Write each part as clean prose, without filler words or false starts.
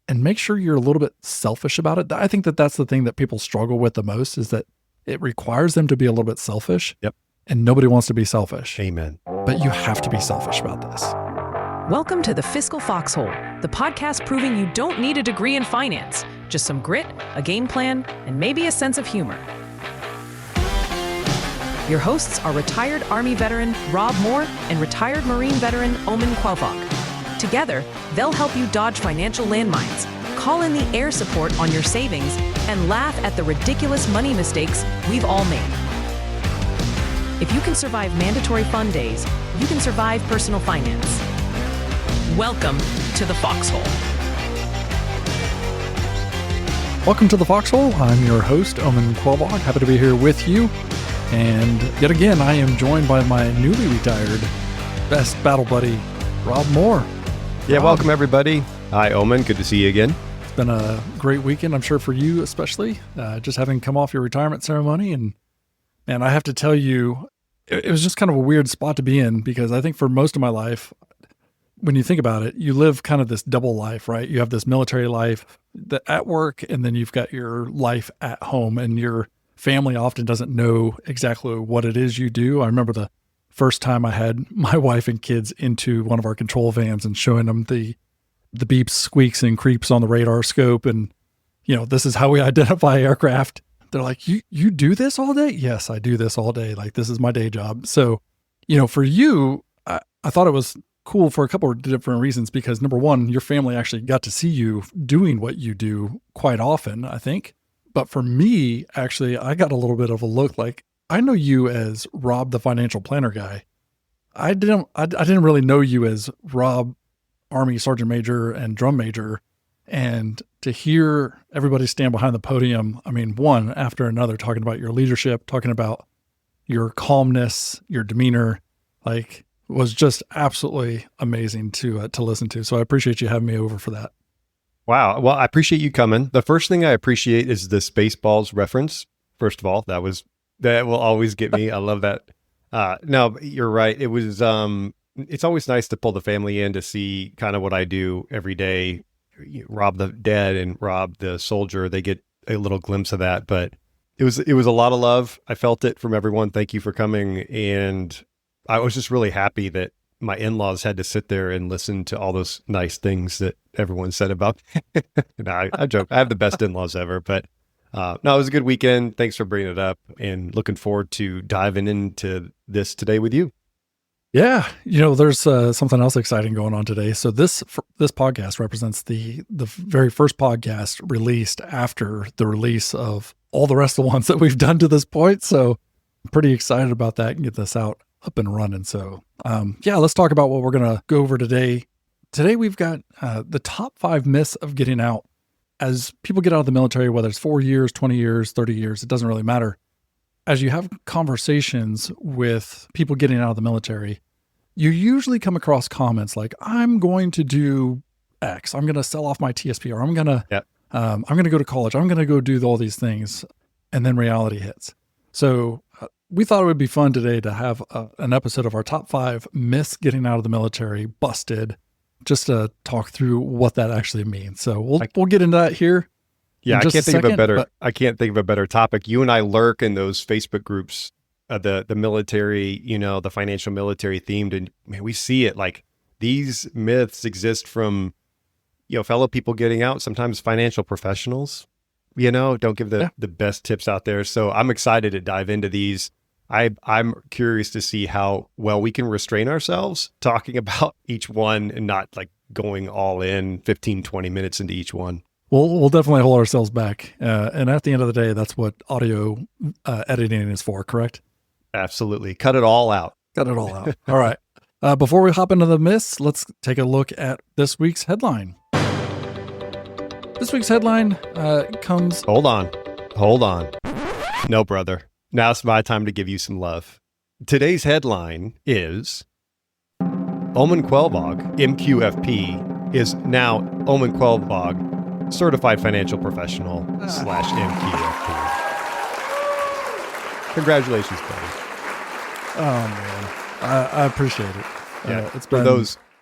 and make sure you're a little bit selfish about it. I think that that's the thing that people struggle with the most, is that it requires them to be a little bit selfish. Yep. And nobody wants to be selfish. Amen. But you have to be selfish about this. Welcome to the Fiscal Foxhole, the podcast proving you don't need a degree in finance, just some grit, a game plan, and maybe a sense of humor. Your hosts are retired Army veteran Rob Moore and retired Marine veteran Omen and Rob. Together, they'll help you dodge financial landmines, call in the air support on your savings, and laugh at the ridiculous money mistakes we've all made. If you can survive mandatory fund days, you can survive personal finance. Welcome to the Foxhole. Welcome to the Foxhole. I'm your host, Omen and Rob. Happy to be here with you. And yet again, I am joined by my newly retired best battle buddy, Rob Moore. Yeah, Rob. Welcome everybody. Hi, Omen. Good to see you again. It's been a great weekend, I'm sure for you especially, just having come off your retirement ceremony. And man, I have to tell you, it was just kind of a weird spot to be in, because I think for most of my life, when you think about it, you live kind of this double life, right? You have this military life at work, and then you've got your life at home, and your family often doesn't know exactly what it is you do. I remember the first time I had my wife and kids into one of our control vans and showing them the beeps, squeaks, and creeps on the radar scope. And, this is how we identify aircraft. They're like, you do this all day? Yes, I do this all day. Like, this is my day job. So, for you, I thought it was cool for a couple of different reasons, because number one, your family actually got to see you doing what you do quite often, I think. But for me, actually, I got a little bit of a look. Like, I know you as Rob, the financial planner guy. I didn't really know you as Rob, Army Sergeant Major and Drum Major. And to hear everybody stand behind the podium, one after another, talking about your leadership, talking about your calmness, your demeanor, was just absolutely amazing to listen to. So I appreciate you having me over for that. Wow. Well, I appreciate you coming. The first thing I appreciate is the Spaceballs reference. First of all, that will always get me. I love that. No, you're right. It was, it's always nice to pull the family in to see kind of what I do every day. Rob the dad and Rob the soldier, they get a little glimpse of that, but it was a lot of love. I felt it from everyone. Thank you for coming. And I was just really happy that my in-laws had to sit there and listen to all those nice things that everyone said about me. No, I joke. I have the best in-laws ever, but no, it was a good weekend. Thanks for bringing it up, and looking forward to diving into this today with you. Yeah. There's something else exciting going on today. So this podcast represents the very first podcast released after the release of all the rest of the ones that we've done to this point. So I'm pretty excited about that and get this out up and running. So let's talk about what we're going to go over today. Today we've got the top 5 myths of getting out. As people get out of the military, whether it's 4 years, 20 years, 30 years, it doesn't really matter. As you have conversations with people getting out of the military, you usually come across comments like, I'm going to do X. I'm going to sell off my TSP, or I'm going to go to college. I'm going to go do all these things. And then reality hits. So we thought it would be fun today to have an episode of our top 5 myths getting out of the military busted, just to talk through what that actually means. So we'll get into that here. Yeah, I can't think of a better topic. You and I lurk in those Facebook groups, the military, the financial military themed, and man, we see it. Like, these myths exist from, fellow people getting out, sometimes financial professionals, don't give the best tips out there. So I'm excited to dive into these. I'm curious to see how well we can restrain ourselves talking about each one and not like going all in 15, 20 minutes into each one. We'll definitely hold ourselves back. And at the end of the day, that's what audio editing is for, correct? Absolutely. Cut it all out. All right. Before we hop into the myths, let's take a look at this week's headline. This week's headline comes... Hold on. No, brother. Now it's my time to give you some love. Today's headline is Omen Quelbog, MQFP, is now Omen Quelbog, Certified Financial Professional / MQFP. Congratulations, buddy. Oh, man. I appreciate it. Yeah. It's been...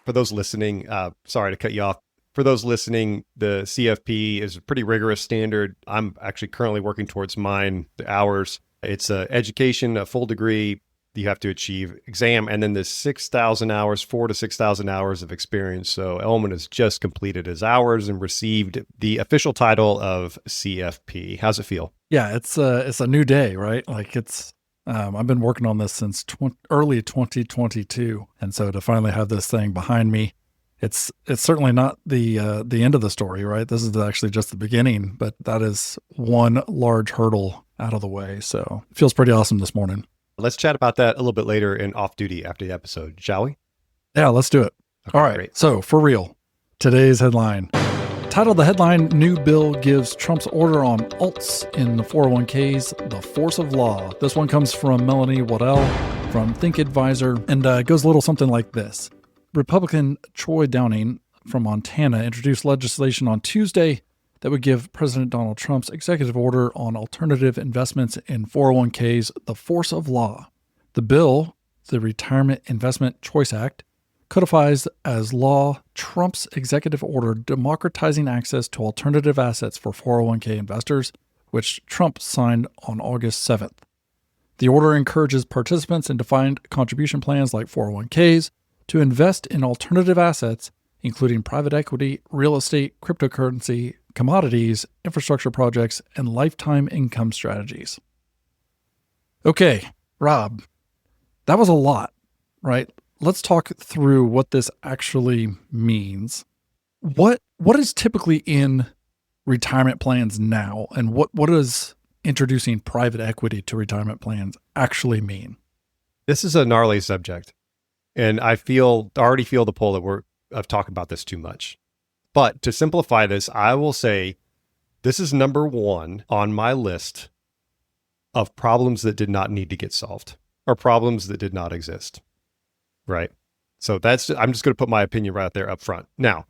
For those listening, sorry to cut you off. for those listening, the CFP is a pretty rigorous standard. I'm actually currently working towards mine, the hours. It's education, a full degree you have to achieve, exam, and then the 6,000 hours, 4 to 6,000 hours of experience. So Omen has just completed his hours and received the official title of CFP. How's it feel? Yeah, it's a new day, right? Like I've been working on this since early 2022, and so to finally have this thing behind me, it's certainly not the end of the story, right? This is actually just the beginning, but that is one large hurdle out of the way. So it feels pretty awesome this morning. Let's chat about that a little bit later in Off Duty after the episode, shall we? Yeah, let's do it. Okay, all right. Great. So for real, today's headline. Titled the headline, New Bill Gives Trump's Order on Alts in the 401ks the Force of Law. This one comes from Melanie Waddell from Think Advisor, and goes a little something like this. Republican Troy Downing from Montana introduced legislation on Tuesday that would give President Donald Trump's executive order on alternative investments in 401ks the force of law. The bill, the Retirement Investment Choice Act, codifies as law Trump's executive order democratizing access to alternative assets for 401k investors, which Trump signed on August 7th. The order encourages participants in defined contribution plans like 401ks to invest in alternative assets, including private equity, real estate, cryptocurrency, commodities, infrastructure projects, and lifetime income strategies. Okay, Rob, that was a lot, right? Let's talk through what this actually means. What is typically in retirement plans now, and what does introducing private equity to retirement plans actually mean? This is a gnarly subject, and I already feel the pull that I've talked about this too much. But to simplify this, I will say this is number one on my list of problems that did not need to get solved, or problems that did not exist. Right. So I'm just going to put my opinion right there up front. Now,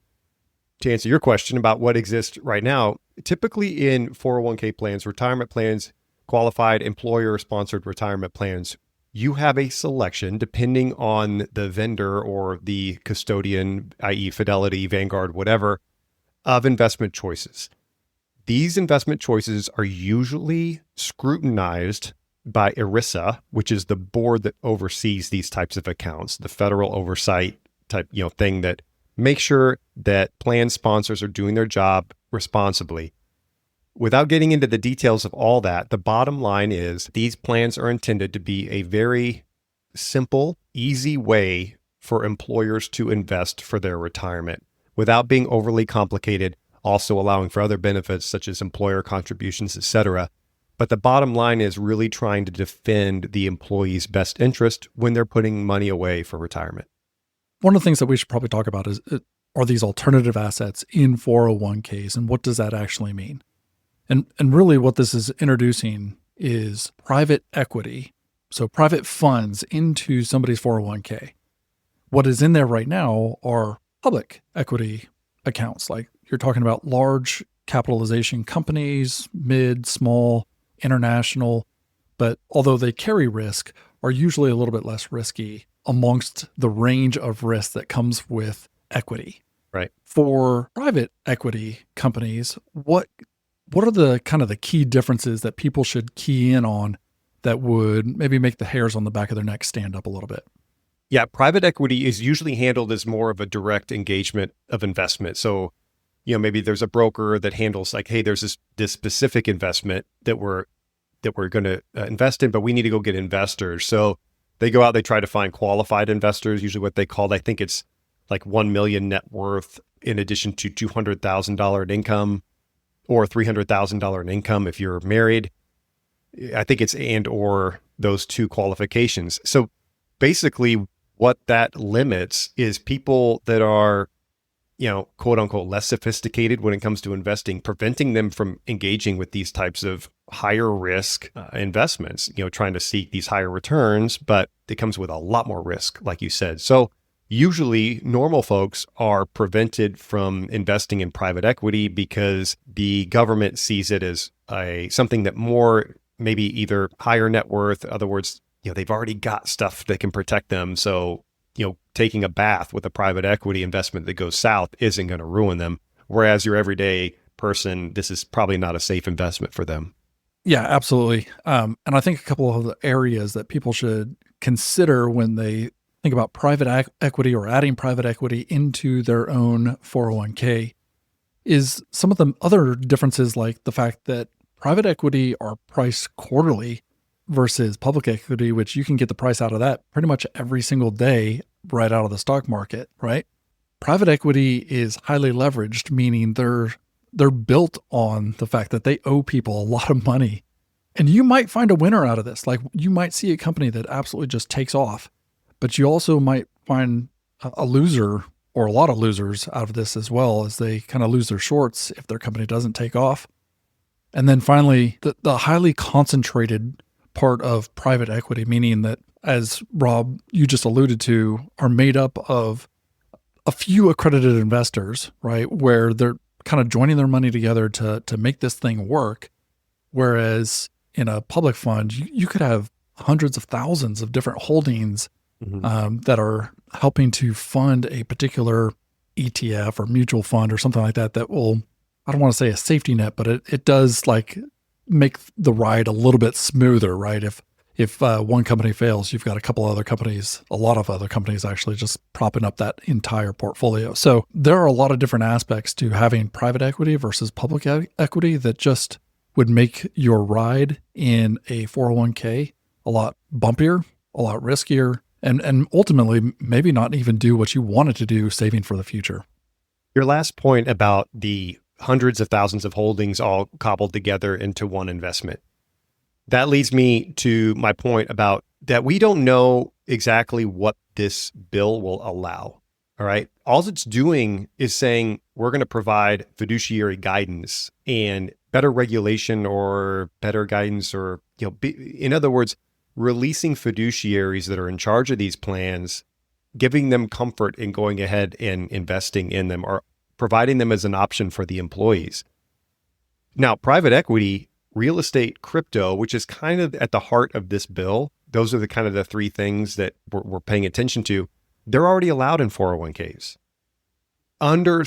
to answer your question about what exists right now, typically in 401k plans, retirement plans, qualified employer-sponsored retirement plans, you have a selection depending on the vendor or the custodian, i.e. Fidelity, Vanguard, whatever, of investment choices. These investment choices are usually scrutinized by ERISA, which is the board that oversees these types of accounts, the federal oversight type, thing that makes sure that plan sponsors are doing their job responsibly. Without getting into the details of all that, the bottom line is these plans are intended to be a very simple, easy way for employers to invest for their retirement without being overly complicated, also allowing for other benefits such as employer contributions, etc. But the bottom line is really trying to defend the employee's best interest when they're putting money away for retirement. One of the things that we should probably talk about are these alternative assets in 401ks, and what does that actually mean? And really what this is introducing is private equity, so private funds into somebody's 401k. What is in there right now are public equity accounts, like you're talking about large capitalization companies, mid, small, international, but although they carry risk, are usually a little bit less risky amongst the range of risk that comes with equity. Right. For private equity companies, what are the kind of the key differences that people should key in on that would maybe make the hairs on the back of their neck stand up a little bit? Yeah, private equity is usually handled as more of a direct engagement of investment. So, maybe there's a broker that handles like, hey, there's this specific investment that we're going to invest in, but we need to go get investors. So they go out, they try to find qualified investors, usually what they call, I think it's like 1 million net worth in addition to $200,000 in income or $300,000 in income if you're married. I think it's and or those two qualifications. So basically what that limits is people that are, quote unquote, less sophisticated when it comes to investing, preventing them from engaging with these types of higher risk investments, trying to seek these higher returns, but it comes with a lot more risk, like you said. So usually normal folks are prevented from investing in private equity because the government sees it as something that more maybe either higher net worth, in other words, they've already got stuff that can protect them. So, taking a bath with a private equity investment that goes south isn't going to ruin them. Whereas your everyday person, this is probably not a safe investment for them. Yeah, absolutely. And I think a couple of the areas that people should consider when they think about private equity or adding private equity into their own 401k is some of the other differences, like the fact that private equity are priced quarterly versus public equity, which you can get the price out of that pretty much every single day right out of the stock market, right? Private equity is highly leveraged, meaning they're built on the fact that they owe people a lot of money. And you might find a winner out of this. Like you might see a company that absolutely just takes off, but you also might find a loser or a lot of losers out of this as well, as they kind of lose their shorts if their company doesn't take off. And then finally, the highly concentrated part of private equity, meaning that, as Rob, you just alluded to, are made up of a few accredited investors, right? Where they're kind of joining their money together to make this thing work. Whereas in a public fund, you could have hundreds of thousands of different holdings that are helping to fund a particular ETF or mutual fund or something like that, that will, I don't want to say a safety net, but it does like make the ride a little bit smoother, right? If one company fails, you've got a lot of other companies actually just propping up that entire portfolio. So there are a lot of different aspects to having private equity versus public equity that just would make your ride in a 401k a lot bumpier, a lot riskier, and ultimately maybe not even do what you wanted to do, saving for the future. Your last point about the hundreds of thousands of holdings all cobbled together into one investment. That leads me to my point about that we don't know exactly what this bill will allow. All right. All it's doing is saying we're going to provide fiduciary guidance and better regulation or better guidance, or, in other words, releasing fiduciaries that are in charge of these plans, giving them comfort in going ahead and investing in them, or providing them as an option for the employees. Now, private equity, real estate, crypto, which is kind of at the heart of this bill, those are the kind of the three things that we're paying attention to. They're already allowed in 401ks under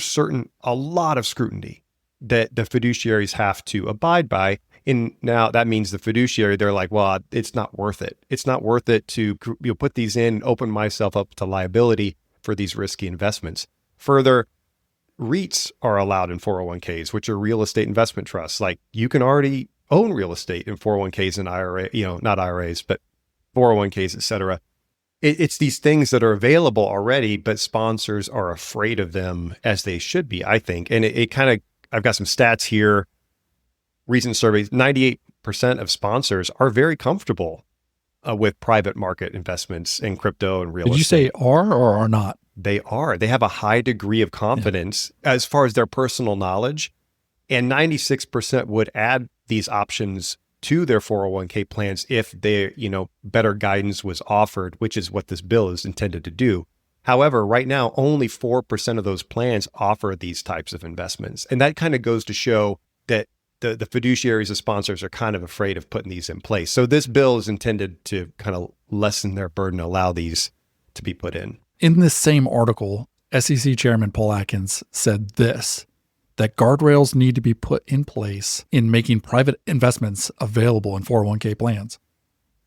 a lot of scrutiny that the fiduciaries have to abide by. And now that means the fiduciary, they're like, well, it's not worth it. It's not worth it to put these in and open myself up to liability for these risky investments. Further, REITs are allowed in 401ks, which are real estate investment trusts. Like you can already own real estate in 401ks and IRA, not IRAs, but 401ks, et cetera. It's these things that are available already, but sponsors are afraid of them, as they should be, I think. And it kind of, I've got some stats here. Recent surveys, 98% of sponsors are very comfortable with private market investments in crypto and real estate. Did you say are or are not? They are. They have a high degree of confidence as far as their personal knowledge. And 96% would add these options to their 401k plans if better guidance was offered, which is what this bill is intended to do. However, right now, only 4% of those plans offer these types of investments. And that kind of goes to show that the fiduciaries, the sponsors, are kind of afraid of putting these in place. So this bill is intended to kind of lessen their burden, allow these to be put in. In this same article, SEC Chairman Paul Atkins said this, that guardrails need to be put in place in making private investments available in 401k plans.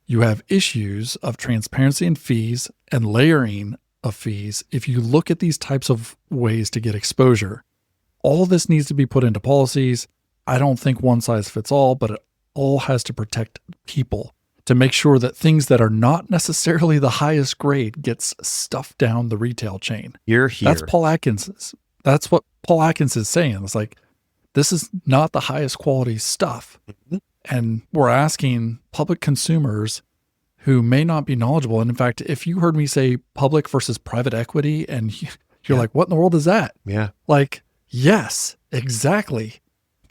You have issues of transparency in fees and layering of fees if you look at these types of ways to get exposure. All of this needs to be put into policies. I don't think one size fits all, but it all has to protect people to make sure that things that are not necessarily the highest grade gets stuffed down the retail chain. You're here. That's what Paul Atkins is saying. It's like, this is not the highest quality stuff. Mm-hmm. And we're asking public consumers who may not be knowledgeable. And in fact, if you heard me say public versus private equity and you're like, what in the world is that? Yeah. Like, yes, exactly.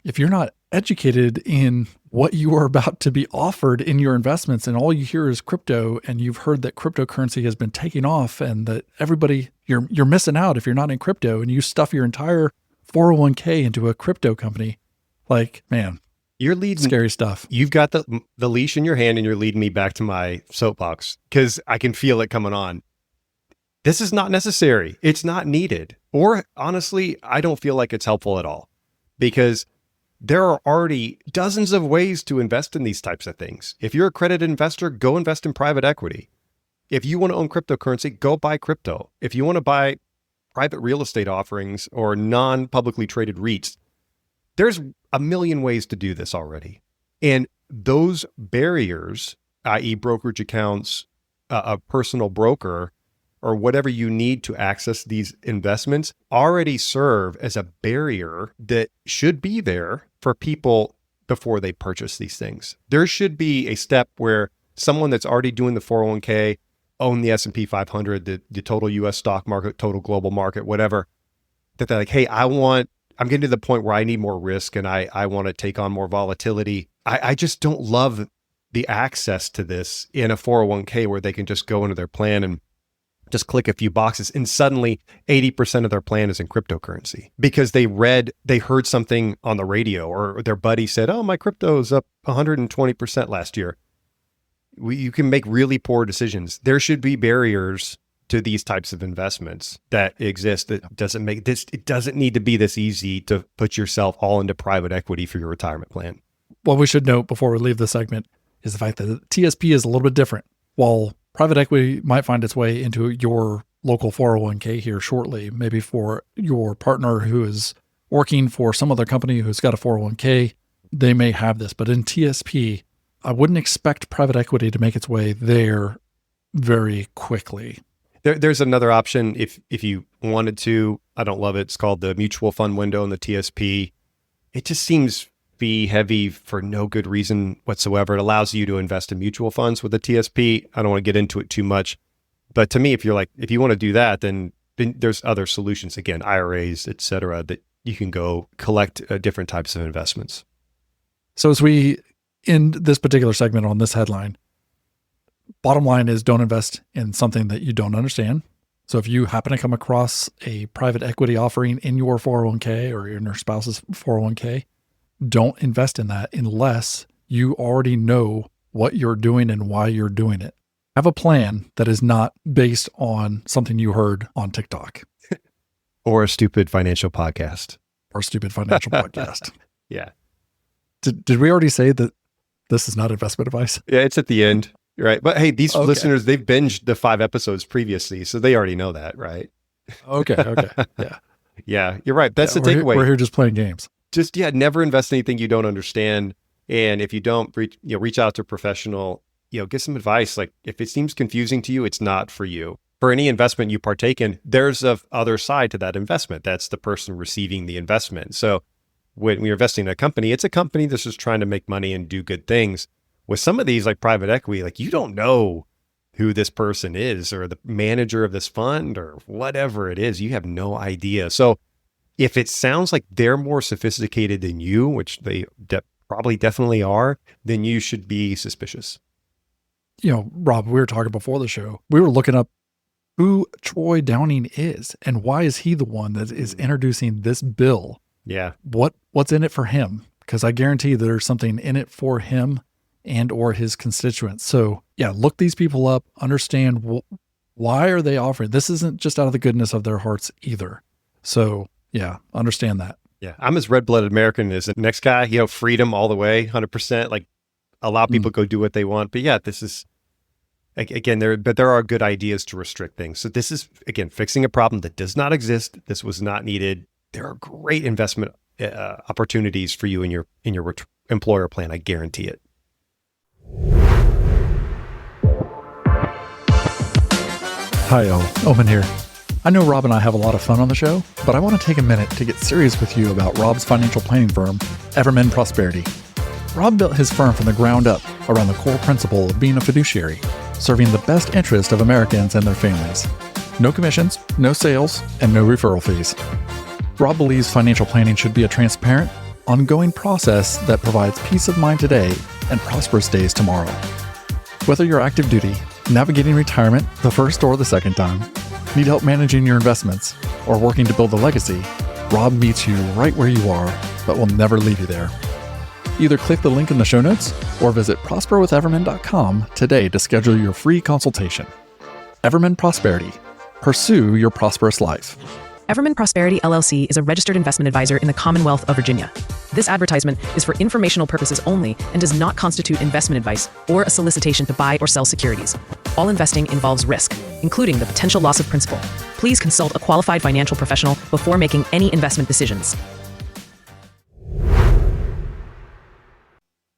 If you're not educated in what you are about to be offered in your investments and all you hear is crypto, and you've heard that cryptocurrency has been taking off and that you're missing out if you're not in crypto, and you stuff your entire 401k into a crypto company, like, man, you're leading scary stuff. You've got the leash in your hand and you're leading me back to my soapbox because I can feel it coming on. This is not necessary. It's not needed. Or honestly, I don't feel like it's helpful at all, because there are already dozens of ways to invest in these types of things. If you're a accredited investor, go invest in private equity. If you want to own cryptocurrency, go buy crypto. If you want to buy private real estate offerings or non-publicly traded REITs, there's a million ways to do this already. And those barriers, i.e. brokerage accounts, a personal broker, or whatever you need to access these investments, already serve as a barrier that should be there for people before they purchase these things. There should be a step where someone that's already doing the 401k, own the S&P 500, the total US stock market, total global market, whatever, that they're like, hey, I'm getting to the point where I need more risk and I want to take on more volatility. I just don't love the access to this in a 401k where they can just go into their plan and just click a few boxes, and suddenly 80% of their plan is in cryptocurrency because they heard something on the radio, or their buddy said, oh, my crypto is up 120% last year. You can make really poor decisions. There should be barriers to these types of investments that exist. That doesn't make this, it doesn't need to be this easy to put yourself all into private equity for your retirement plan. What we should note before we leave this segment is the fact that TSP is a little bit different. While private equity might find its way into your local 401k here shortly, maybe for your partner who is working for some other company who's got a 401k, they may have this. But in TSP, I wouldn't expect private equity to make its way there very quickly. There's another option if you wanted to. I don't love it. It's called the mutual fund window in the TSP. It just seems fee heavy for no good reason whatsoever. It allows you to invest in mutual funds with a TSP. I don't want to get into it too much, but to me, if you want to do that, then there's other solutions. Again, IRAs, et cetera, that you can go collect different types of investments. So as we end this particular segment on this headline, bottom line is don't invest in something that you don't understand. So if you happen to come across a private equity offering in your 401k or in your spouse's 401k, don't invest in that unless you already know what you're doing and why you're doing it. Have a plan that is not based on something you heard on TikTok. Or a stupid financial podcast. Or a stupid financial podcast. Yeah. Did we already say that this is not investment advice? Yeah, it's at the end, right? But hey, these listeners, they've binged the 5 episodes previously, so they already know that, right? Okay. Yeah. Yeah, you're right. That's the takeaway. We're here just playing games. Just, never invest in anything you don't understand. And if you don't reach out to a professional, get some advice. Like if it seems confusing to you, it's not for you. For any investment you partake in, there's a other side to that investment. That's the person receiving the investment. So when you're investing in a company, it's a company that's just trying to make money and do good things. With some of these, like private equity, like you don't know who this person is or the manager of this fund or whatever it is. You have no idea. So if it sounds like they're more sophisticated than you, which they probably definitely are, then you should be suspicious. Rob, we were talking before the show. We were looking up who Troy Downing is and why is he the one that is introducing this bill? Yeah. What's in it for him? Because I guarantee there's something in it for him and or his constituents. So look these people up, understand why are they offering. This isn't just out of the goodness of their hearts either. So understand that. Yeah. I'm as red-blooded American as the next guy, freedom all the way, 100%, like allow people to go do what they want. But this is, again, there are good ideas to restrict things. So this is, again, fixing a problem that does not exist. This was not needed. There are great investment opportunities for you in your employer plan. I guarantee it. Hi, y'all. Omen here. I know Rob and I have a lot of fun on the show, but I want to take a minute to get serious with you about Rob's financial planning firm, Everman Prosperity. Rob built his firm from the ground up around the core principle of being a fiduciary, serving the best interest of Americans and their families. No commissions, no sales, and no referral fees. Rob believes financial planning should be a transparent, ongoing process that provides peace of mind today and prosperous days tomorrow. Whether you're active duty, navigating retirement the first or the second time, need help managing your investments, or working to build a legacy, Rob meets you right where you are, but will never leave you there. Either click the link in the show notes or visit prosperwitheverman.com today to schedule your free consultation. Everman Prosperity. Pursue your prosperous life. Everman Prosperity LLC is a registered investment advisor in the Commonwealth of Virginia. This advertisement is for informational purposes only and does not constitute investment advice or a solicitation to buy or sell securities. All investing involves risk, including the potential loss of principal. Please consult a qualified financial professional before making any investment decisions.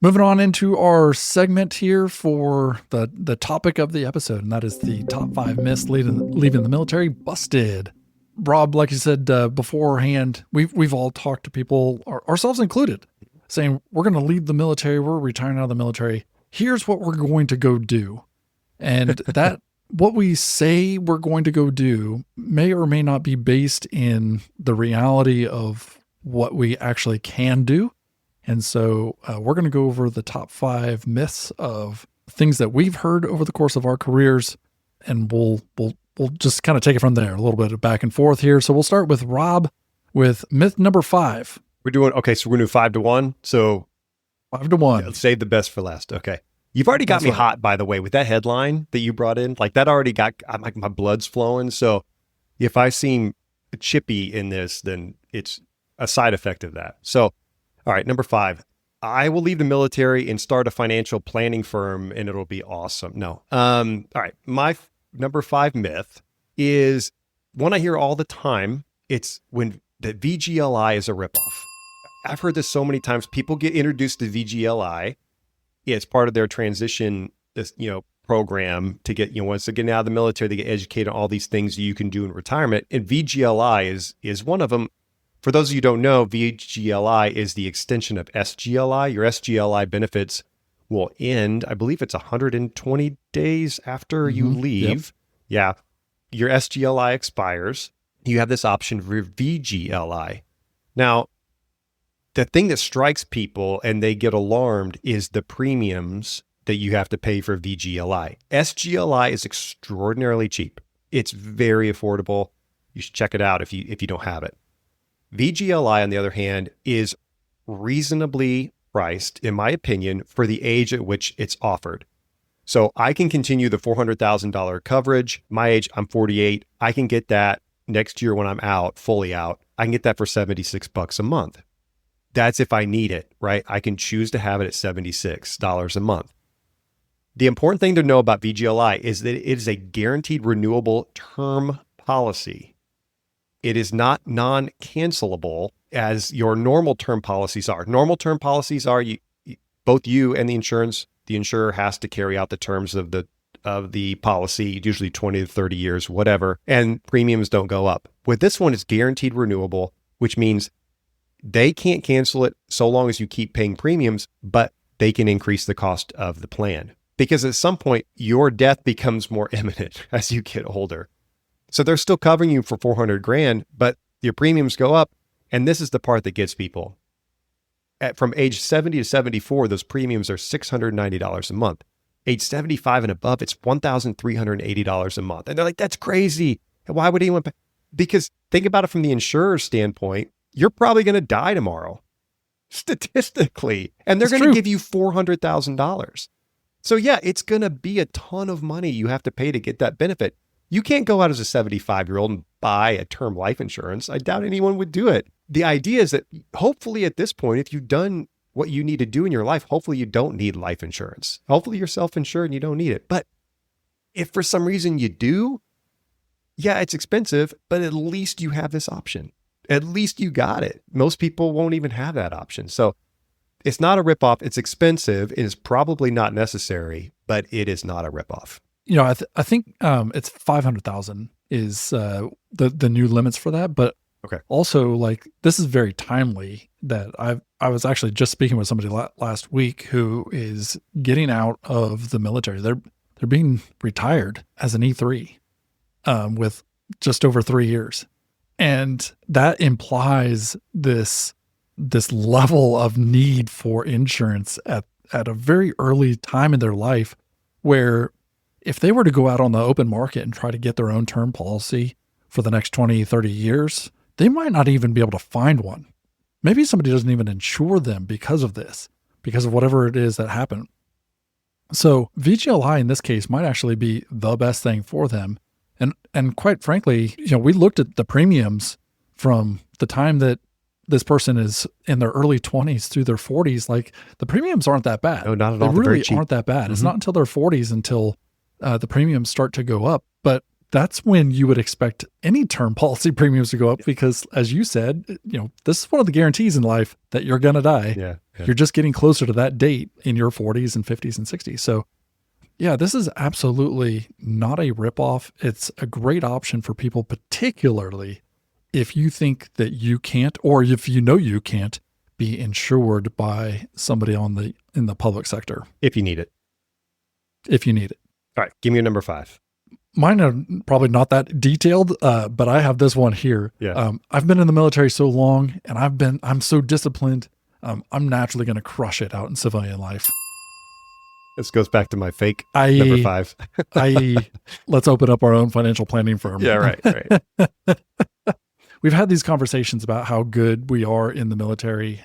Moving on into our segment here for the topic of the episode, and that is the top 5 myths leaving the military busted. Rob, like you said beforehand, we've all talked to people, ourselves included, saying we're going to leave the military, we're retiring out of the military. Here's what we're going to go do. And that what we say we're going to go do may or may not be based in the reality of what we actually can do. And so we're going to go over the top 5 myths of things that we've heard over the course of our careers, and we'll just kind of take it from there, a little bit of back and forth here. So we'll start with Rob with myth number 5. We're doing, okay, so we're going to do 5 to 1. So 5 to 1. Yeah, save the best for last. Okay. You've already got me hot, by the way, with that headline that you brought in. Like that already got, like my blood's flowing. So if I seem chippy in this, then it's a side effect of that. So, all right, number 5, I will leave the military and start a financial planning firm and it'll be awesome. No. All right. My number 5 myth is one I hear all the time. It's when the VGLI is a ripoff. I've heard this so many times. People get introduced to VGLI. It's part of their transition, program to get, once they're getting out of the military, they get educated on all these things you can do in retirement. And VGLI is one of them. For those of you who don't know, VGLI is the extension of SGLI. Your SGLI benefits will end, I believe it's 120 days after you leave. Yep. Yeah. Your SGLI expires. You have this option for VGLI. Now, the thing that strikes people and they get alarmed is the premiums that you have to pay for VGLI. SGLI is extraordinarily cheap. It's very affordable. You should check it out if you don't have it. VGLI, on the other hand, is reasonably priced, in my opinion, for the age at which it's offered. So I can continue the $400,000 coverage. My age, I'm 48. I can get that next year when I'm out, fully out. I can get that for $76 a month. That's if I need it, right? I can choose to have it at $76 a month. The important thing to know about VGLI is that it is a guaranteed renewable term policy. It is not non-cancelable as your normal term policies are. Normal term policies are both you and the insurer has to carry out the terms of the policy, usually 20 to 30 years, whatever, and premiums don't go up. With this one, it's guaranteed renewable, which means they can't cancel it so long as you keep paying premiums, but they can increase the cost of the plan. Because at some point, your death becomes more imminent as you get older. So they're still covering you for $400,000, but your premiums go up. And this is the part that gets people. From age 70 to 74, those premiums are $690 a month. Age 75 and above, it's $1,380 a month. And they're like, that's crazy. Why would anyone pay? Because think about it from the insurer's standpoint, you're probably going to die tomorrow, statistically. And they're going to give you $400,000. So yeah, it's going to be a ton of money you have to pay to get that benefit. You can't go out as a 75-year-old and buy a term life insurance. I doubt anyone would do it. The idea is that hopefully at this point, if you've done what you need to do in your life, hopefully you don't need life insurance. Hopefully you're self-insured and you don't need it. But if for some reason you do, yeah, it's expensive, but at least you have this option. At least you got it. Most people won't even have that option. So it's not a ripoff. It's expensive. It is probably not necessary, but it is not a ripoff. I think it's 500,000 is the new limits for that. But okay, also like this is very timely that I was actually just speaking with somebody last week who is getting out of the military. They're being retired as an E3 with just over 3 years, and that implies this level of need for insurance at a very early time in their life, where if they were to go out on the open market and try to get their own term policy for the next 20, 30 years, they might not even be able to find one. Maybe somebody doesn't even insure them because of this, because of whatever it is that happened. So VGLI in this case might actually be the best thing for them. And quite frankly, we looked at the premiums from the time that this person is in their early 20s through their 40s, like the premiums aren't that bad. No, not at They all. They're very really cheap. aren't that bad. It's Mhm. not until their 40s until the premiums start to go up. But that's when you would expect any term policy premiums to go up because, as you said, this is one of the guarantees in life that you're going to die. Yeah. Yeah. You're just getting closer to that date in your 40s and 50s and 60s. So, yeah, this is absolutely not a ripoff. It's a great option for people, particularly if you think that you can't, or if you know you can't be insured by somebody in the public sector, If you need it. if you need it. All right. Give me your number 5. Mine are probably not that detailed, but I have this one here. Yeah. I've been in the military so long, and I'm so disciplined. I'm naturally going to crush it out in civilian life. This goes back to my fake number 5. Let's open up our own financial planning firm. Yeah, right. We've had these conversations about how good we are in the military.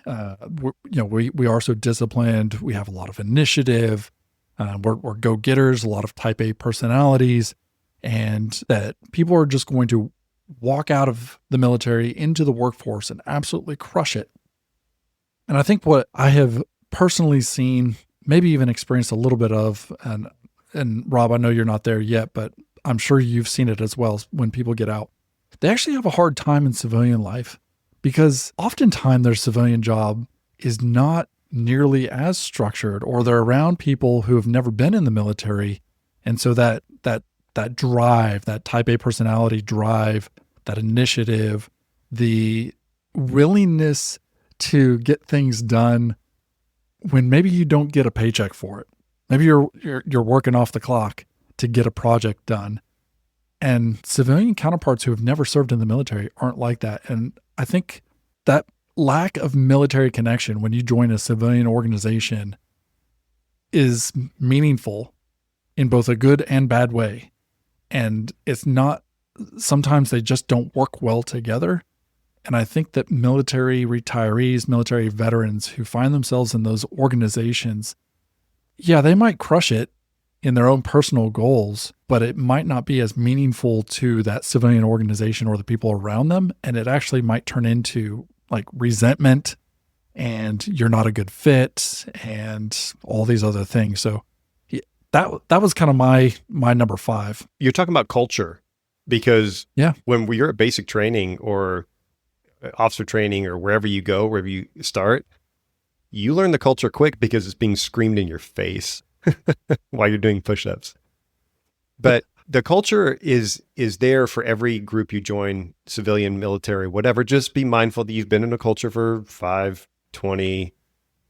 We are so disciplined. We have a lot of initiative. We're go-getters, a lot of type A personalities, and that people are just going to walk out of the military into the workforce and absolutely crush it. And I think what I have personally seen, maybe even experienced a little bit of, and Rob, I know you're not there yet, but I'm sure you've seen it as well when people get out. They actually have a hard time in civilian life because oftentimes their civilian job is not nearly as structured, or they're around people who have never been in the military. And so that drive, that type A personality drive, that initiative, the willingness to get things done when maybe you don't get a paycheck for it. Maybe you're working off the clock to get a project done. And civilian counterparts who have never served in the military aren't like that. And I think that lack of military connection when you join a civilian organization is meaningful in both a good and bad way. And it's not, sometimes they just don't work well together. And I think that military retirees, military veterans who find themselves in those organizations, yeah, they might crush it in their own personal goals, but it might not be as meaningful to that civilian organization or the people around them. And it actually might turn into like resentment and you're not a good fit and all these other things. So that was kind of my number 5. You're talking about culture because Yeah. when you're at basic training or officer training or wherever you go, wherever you start, you learn the culture quick because it's being screamed in your face while you're doing push-ups. But the culture is there for every group you join, civilian, military, whatever. Just be mindful that you've been in a culture for 5, 20,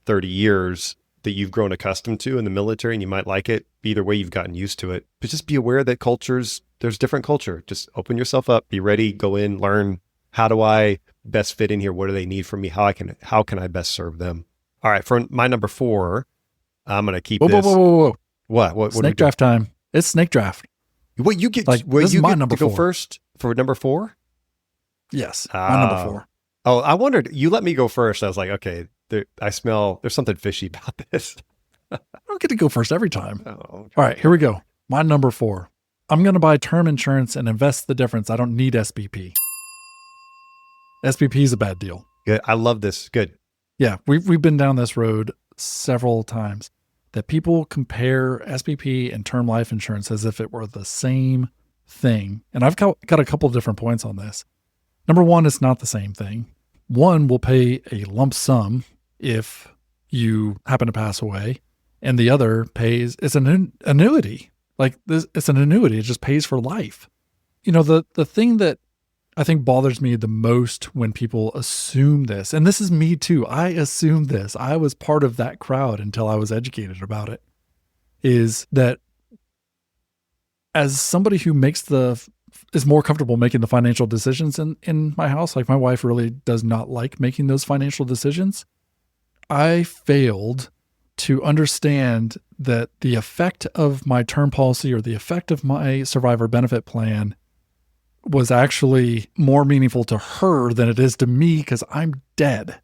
30 years that you've grown accustomed to in the military, and you might like it. Either way, you've gotten used to it. But just be aware that there's different culture. Just open yourself up, be ready, go in, learn. How do I best fit in here? What do they need from me? How can I best serve them? All right, for my number 4, I'm going to keep this. Whoa. What do we Snake do? draft time. It's snake draft. What you get? Like, Well, this is you my get number to go 4. first for number 4. Yes. My number 4. Oh, I wondered. You let me go first. I was like, okay, there's something fishy about this. I don't get to go first every time. Oh, All right, here we go. My number 4. I'm going to buy term insurance and invest the difference. I don't need SBP. SBP is a bad deal. good. I love this. Good. Yeah, we've been down this road several times that people compare SBP and term life insurance as if it were the same thing. And I've got a couple of different points on this. Number one, it's not the same thing. One will pay a lump sum if you happen to pass away, and the other pays, it's an annuity. Like this, it's an annuity. It just pays for life. You know, the thing that I think bothers me the most when people assume this, and this is me too. I assumed this. I was part of that crowd until I was educated about it, is that as somebody who is more comfortable making the financial decisions in my house, like my wife really does not like making those financial decisions. I failed to understand that the effect of my term policy or the effect of my survivor benefit plan was actually more meaningful to her than it is to me because I'm dead.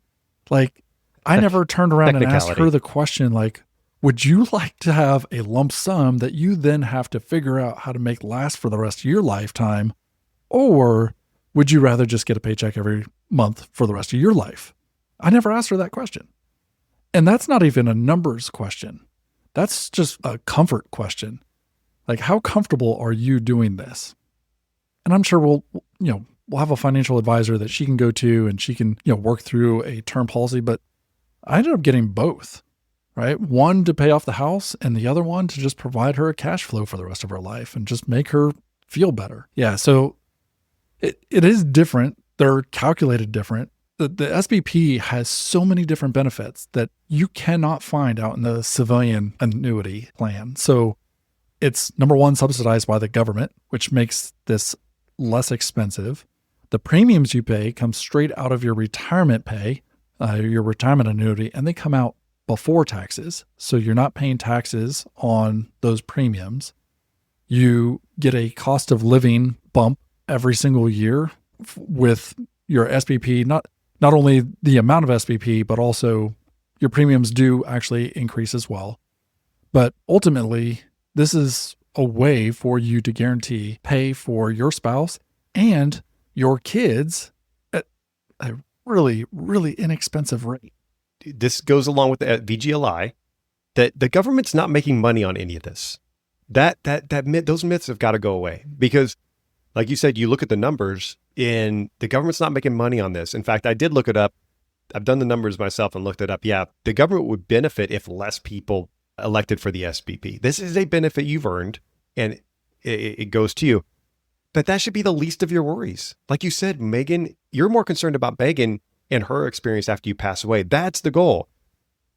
Like, I never turned around and asked her the question, like, would you like to have a lump sum that you then have to figure out how to make last for the rest of your lifetime? Or would you rather just get a paycheck every month for the rest of your life? I never asked her that question. And that's not even a numbers question. That's just a comfort question. Like, how comfortable are you doing this? And I'm sure we'll have a financial advisor that she can go to and she can, work through a term policy. But I ended up getting both, right? One to pay off the house and the other one to just provide her a cash flow for the rest of her life and just make her feel better. Yeah. So it is different. They're calculated different. The SBP has so many different benefits that you cannot find out in the civilian annuity plan. So it's, number one, subsidized by the government, which makes this less expensive. The premiums you pay come straight out of your retirement pay, your retirement annuity, and they come out before taxes. So you're not paying taxes on those premiums. You get a cost of living bump every single year with your SBP, not only the amount of SBP, but also your premiums do actually increase as well. But ultimately, this is a way for you to guarantee pay for your spouse and your kids at a really, really inexpensive rate. This goes along with the VGLI, that the government's not making money on any of this. Those myths have got to go away, because like you said, you look at the numbers and the government's not making money on this. In fact, I did look it up. I've done the numbers myself and looked it up. Yeah, the government would benefit if less people elected for the SBP. This is a benefit you've earned and it goes to you. But that should be the least of your worries. Like you said, Megan, you're more concerned about Megan and her experience after you pass away. That's the goal.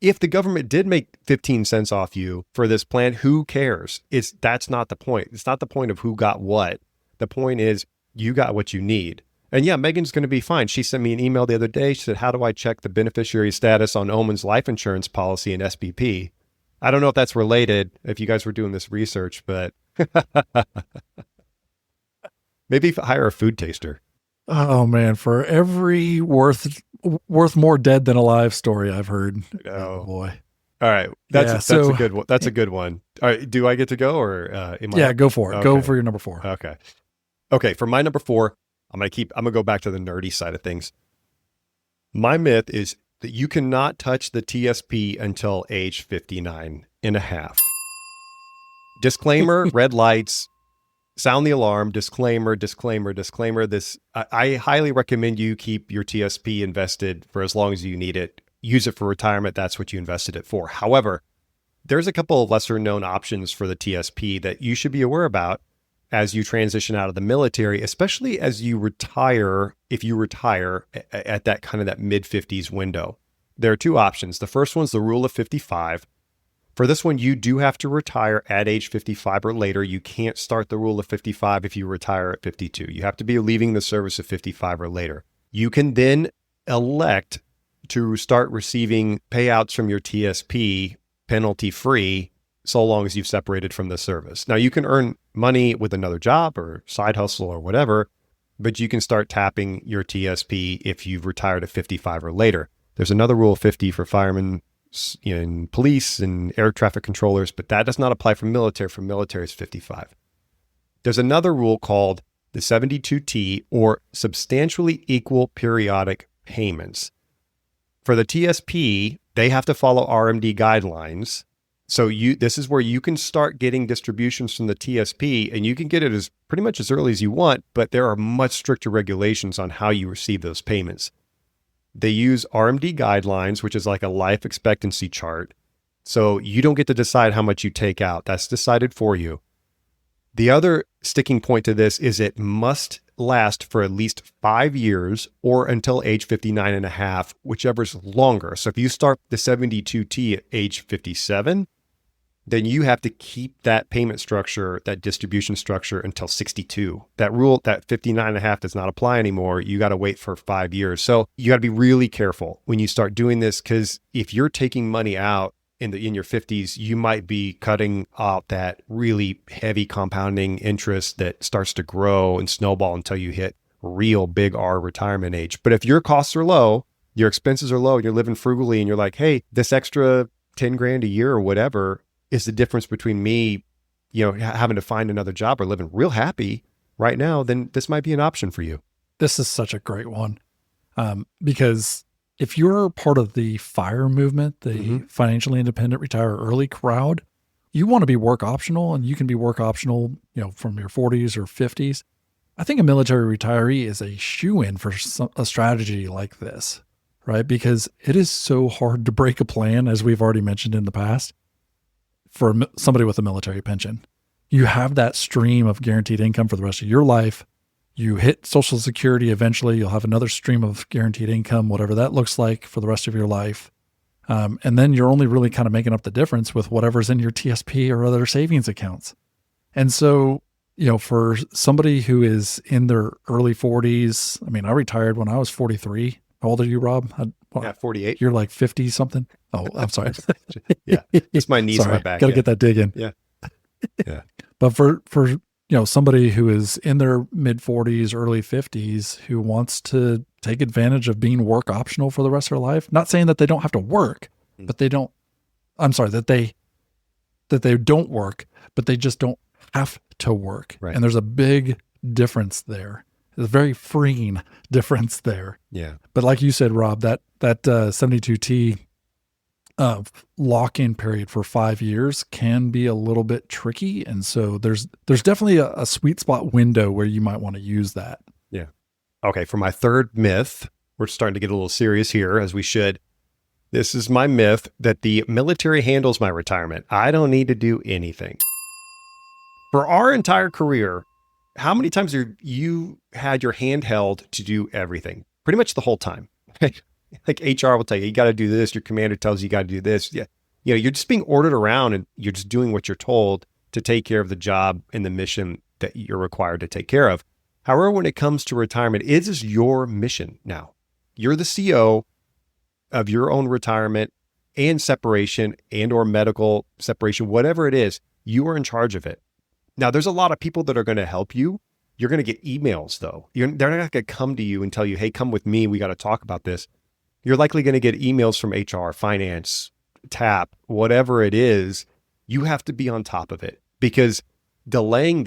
If the government did make 15 cents off you for this plan, who cares? That's not the point. It's not the point of who got what. The point is you got what you need. And yeah, Megan's going to be fine. She sent me an email the other day. She said, how do I check the beneficiary status on Omen's life insurance policy and SBP? I don't know if that's related, if you guys were doing this research, but maybe hire a food taster. Oh man, for every worth more dead than alive story I've heard. Oh boy. All right. That's a good one. That's a good one. All right. Do I get to go or am I? Yeah, go for it. Okay. Go for your number 4. Okay. For my number 4, I'm going to go back to the nerdy side of things. My myth is that you cannot touch the TSP until age 59 and a half. Disclaimer, red lights, sound the alarm, disclaimer. I highly recommend you keep your TSP invested for as long as you need it. Use it for retirement. That's what you invested it for. However, there's a couple of lesser known options for the TSP that you should be aware about as you transition out of the military, especially as you retire, if you retire at that kind of that mid-50s window. There are 2 options. The first one's the rule of 55. For this one, you do have to retire at age 55 or later. You can't start the rule of 55 if you retire at 52. You have to be leaving the service at 55 or later. You can then elect to start receiving payouts from your TSP penalty-free so long as you've separated from the service. Now, you can earn money with another job or side hustle or whatever, but you can start tapping your TSP if you've retired at 55 or later. There's another rule of 50 for firemen and police and air traffic controllers, but that does not apply for military. For military, it's 55. There's another rule called the 72T, or substantially equal periodic payments. For the TSP, they have to follow RMD guidelines. So this is where you can start getting distributions from the TSP, and you can get it as pretty much as early as you want, but there are much stricter regulations on how you receive those payments. They use RMD guidelines, which is like a life expectancy chart. So you don't get to decide how much you take out. That's decided for you. The other sticking point to this is it must last for at least 5 years or until age 59 and a half, whichever's longer. So if you start the 72T at age 57, then you have to keep that payment structure, that distribution structure until 62. That rule, that 59 and a half does not apply anymore. You got to wait for 5 years. So you got to be really careful when you start doing this, because if you're taking money out in your 50s, you might be cutting out that really heavy compounding interest that starts to grow and snowball until you hit real big R retirement age. But if your costs are low, your expenses are low, and you're living frugally, and you're like, hey, this extra 10 grand a year or whatever is the difference between me, having to find another job or living real happy right now, then this might be an option for you. This is such a great one. Because if you're part of the FIRE movement, the financially independent retire early crowd, you want to be work optional, and you can be work optional, from your 40s or 50s. I think a military retiree is a shoo-in for a strategy like this, right? Because it is so hard to break a plan, as we've already mentioned in the past, for somebody with a military pension. You have that stream of guaranteed income for the rest of your life. You hit Social Security eventually, you'll have another stream of guaranteed income, whatever that looks like for the rest of your life. And then you're only really kind of making up the difference with whatever's in your TSP or other savings accounts. And so, for somebody who is in their early 40s, I retired when I was 43. How old are you, Rob? 48. You're like 50 something. Oh, I'm sorry. Yeah. It's my knees, my back. Got to get that dig in. Yeah. Yeah. But for somebody who is in their mid 40s, early 50s, who wants to take advantage of being work optional for the rest of their life, not saying that they don't have to work, but that they don't work, but they just don't have to work. Right. And there's a big difference there. There's a very freeing difference there. Yeah. But like you said, Rob, that 72T lock-in period for 5 years can be a little bit tricky. And so there's definitely a sweet spot window where you might want to use that. Yeah. Okay. For my third myth, we're starting to get a little serious here, as we should. This is my myth that the military handles my retirement. I don't need to do anything. For our entire career, how many times have you had your hand held to do everything? Pretty much the whole time. Like HR will tell you, you got to do this. Your commander tells you, you got to do this. Yeah. You're just being ordered around, and you're just doing what you're told to take care of the job and the mission that you're required to take care of. However, when it comes to retirement, it is your mission now. You're the CEO of your own retirement and separation and or medical separation, whatever it is, you are in charge of it. Now, there's a lot of people that are going to help you. You're going to get emails, though. They're not going to come to you and tell you, hey, come with me. We got to talk about this. You're likely going to get emails from HR, finance, TAP, whatever it is. You have to be on top of it, because delaying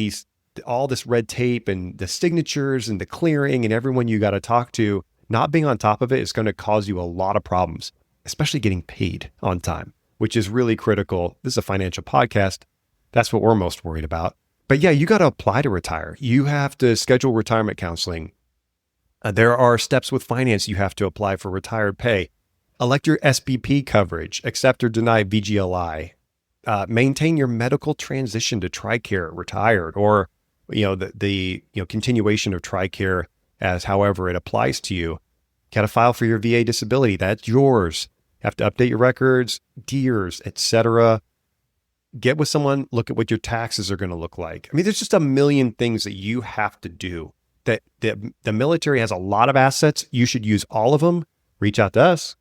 all this red tape and the signatures and the clearing and everyone you got to talk to, not being on top of it is going to cause you a lot of problems, especially getting paid on time, which is really critical. This is a financial podcast. That's what we're most worried about. But yeah, you got to apply to retire. You have to schedule retirement counseling. There are steps with finance. You have to apply for retired pay, elect your SPP coverage, accept or deny VGLI, maintain your medical transition to TRICARE retired, or the continuation of TRICARE as however it applies to you. Got to file for your VA disability. That's yours. You have to update your records, DEERS, etc. Get with someone, look at what your taxes are going to look like. There's just a million things that you have to do. That the military has a lot of assets. You should use all of them. Reach out to us,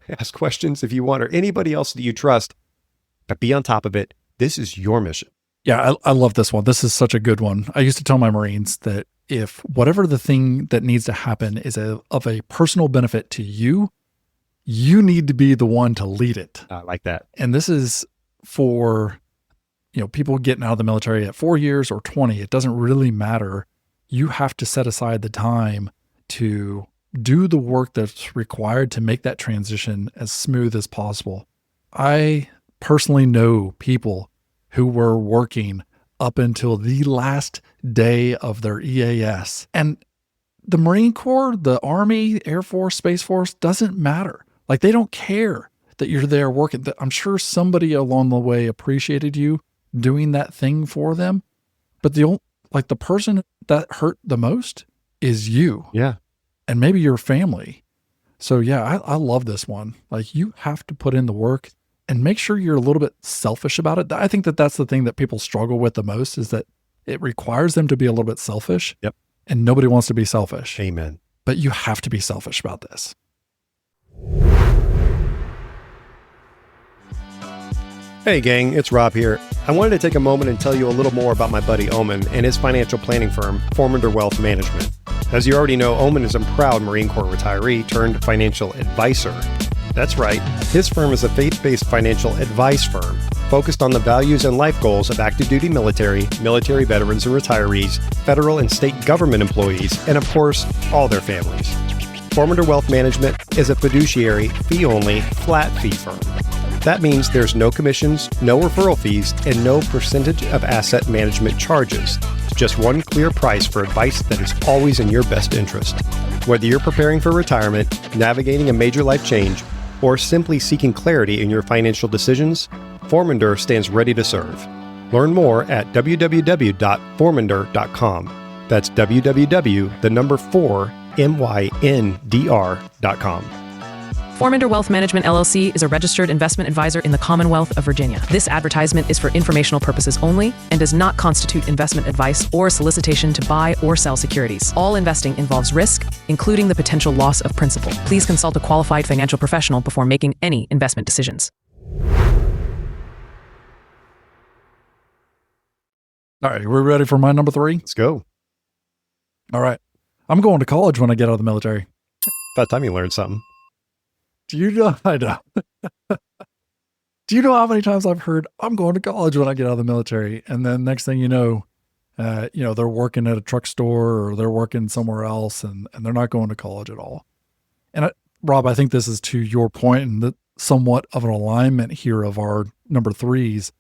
ask questions if you want, or anybody else that you trust, but be on top of it. This is your mission. Yeah, I love this one. This is such a good one. I used to tell my Marines that if whatever the thing that needs to happen is of a personal benefit to you, you need to be the one to lead it. I like that. And this is for, people getting out of the military at 4 years or 20. It doesn't really matter. You have to set aside the time to do the work that's required to make that transition as smooth as possible. I personally know people who were working up until the last day of their EAS. And the Marine Corps, the Army, Air Force, Space Force, doesn't matter. Like, they don't care that you're there working. I'm sure somebody along the way appreciated you doing that thing for them. But the person that hurt the most is you. Yeah. And maybe your family. So yeah, I love this one. Like, you have to put in the work and make sure you're a little bit selfish about it. I think that that's the thing that people struggle with the most, is that it requires them to be a little bit selfish. Yep. And nobody wants to be selfish. Amen. But you have to be selfish about this. Hey gang, it's Rob here. I wanted to take a moment and tell you a little more about my buddy Omen and his financial planning firm, Formander Wealth Management. As you already know, Omen is a proud Marine Corps retiree turned financial advisor. That's right, his firm is a faith-based financial advice firm focused on the values and life goals of active duty military, military veterans and retirees, federal and state government employees, and of course, all their families. Formander Wealth Management is a fiduciary, fee-only, flat fee firm. That means there's no commissions, no referral fees, and no percentage of asset management charges. It's just one clear price for advice that is always in your best interest. Whether you're preparing for retirement, navigating a major life change, or simply seeking clarity in your financial decisions, Formander stands ready to serve. Learn more at www.formander.com. That's www.4myndr.com. Formander Wealth Management LLC is a registered investment advisor in the Commonwealth of Virginia. This advertisement is for informational purposes only and does not constitute investment advice or solicitation to buy or sell securities. All investing involves risk, including the potential loss of principal. Please consult a qualified financial professional before making any investment decisions. All right, we're ready for my number 3? Let's go. All right. I'm going to college when I get out of the military. About time you learned something. Do you know? I know. Do you know how many times I've heard I'm going to college when I get out of the military? And then next thing you know, they're working at a truck store or they're working somewhere else and they're not going to college at all. And Rob, I think this is to your point and that somewhat of an alignment here of our number 3s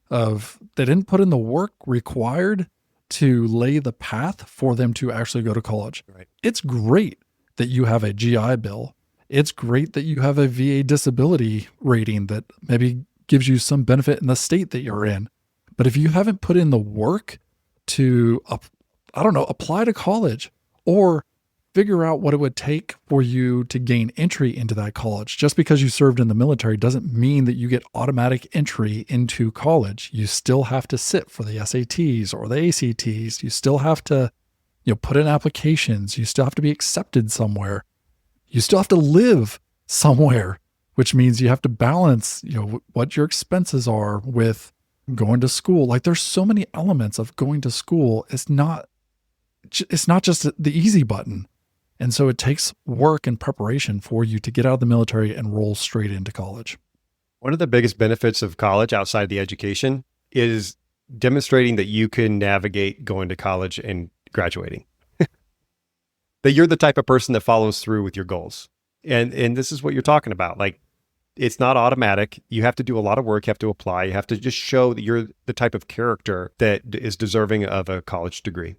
of they didn't put in the work required to lay the path for them to actually go to college. Right. It's great that you have a GI Bill. It's great that you have a VA disability rating that maybe gives you some benefit in the state that you're in. But if you haven't put in the work to, apply to college or figure out what it would take for you to gain entry into that college, just because you served in the military doesn't mean that you get automatic entry into college. You still have to sit for the SATs or the ACTs. You still have to, put in applications. You still have to be accepted somewhere. You still have to live somewhere, which means you have to balance, what your expenses are with going to school. Like there's so many elements of going to school. It's not just the easy button. And so it takes work and preparation for you to get out of the military and roll straight into college. One of the biggest benefits of college outside the education is demonstrating that you can navigate going to college and graduating. That you're the type of person that follows through with your goals. And this is what you're talking about. Like, it's not automatic. You have to do a lot of work. You have to apply. You have to just show that you're the type of character that is deserving of a college degree.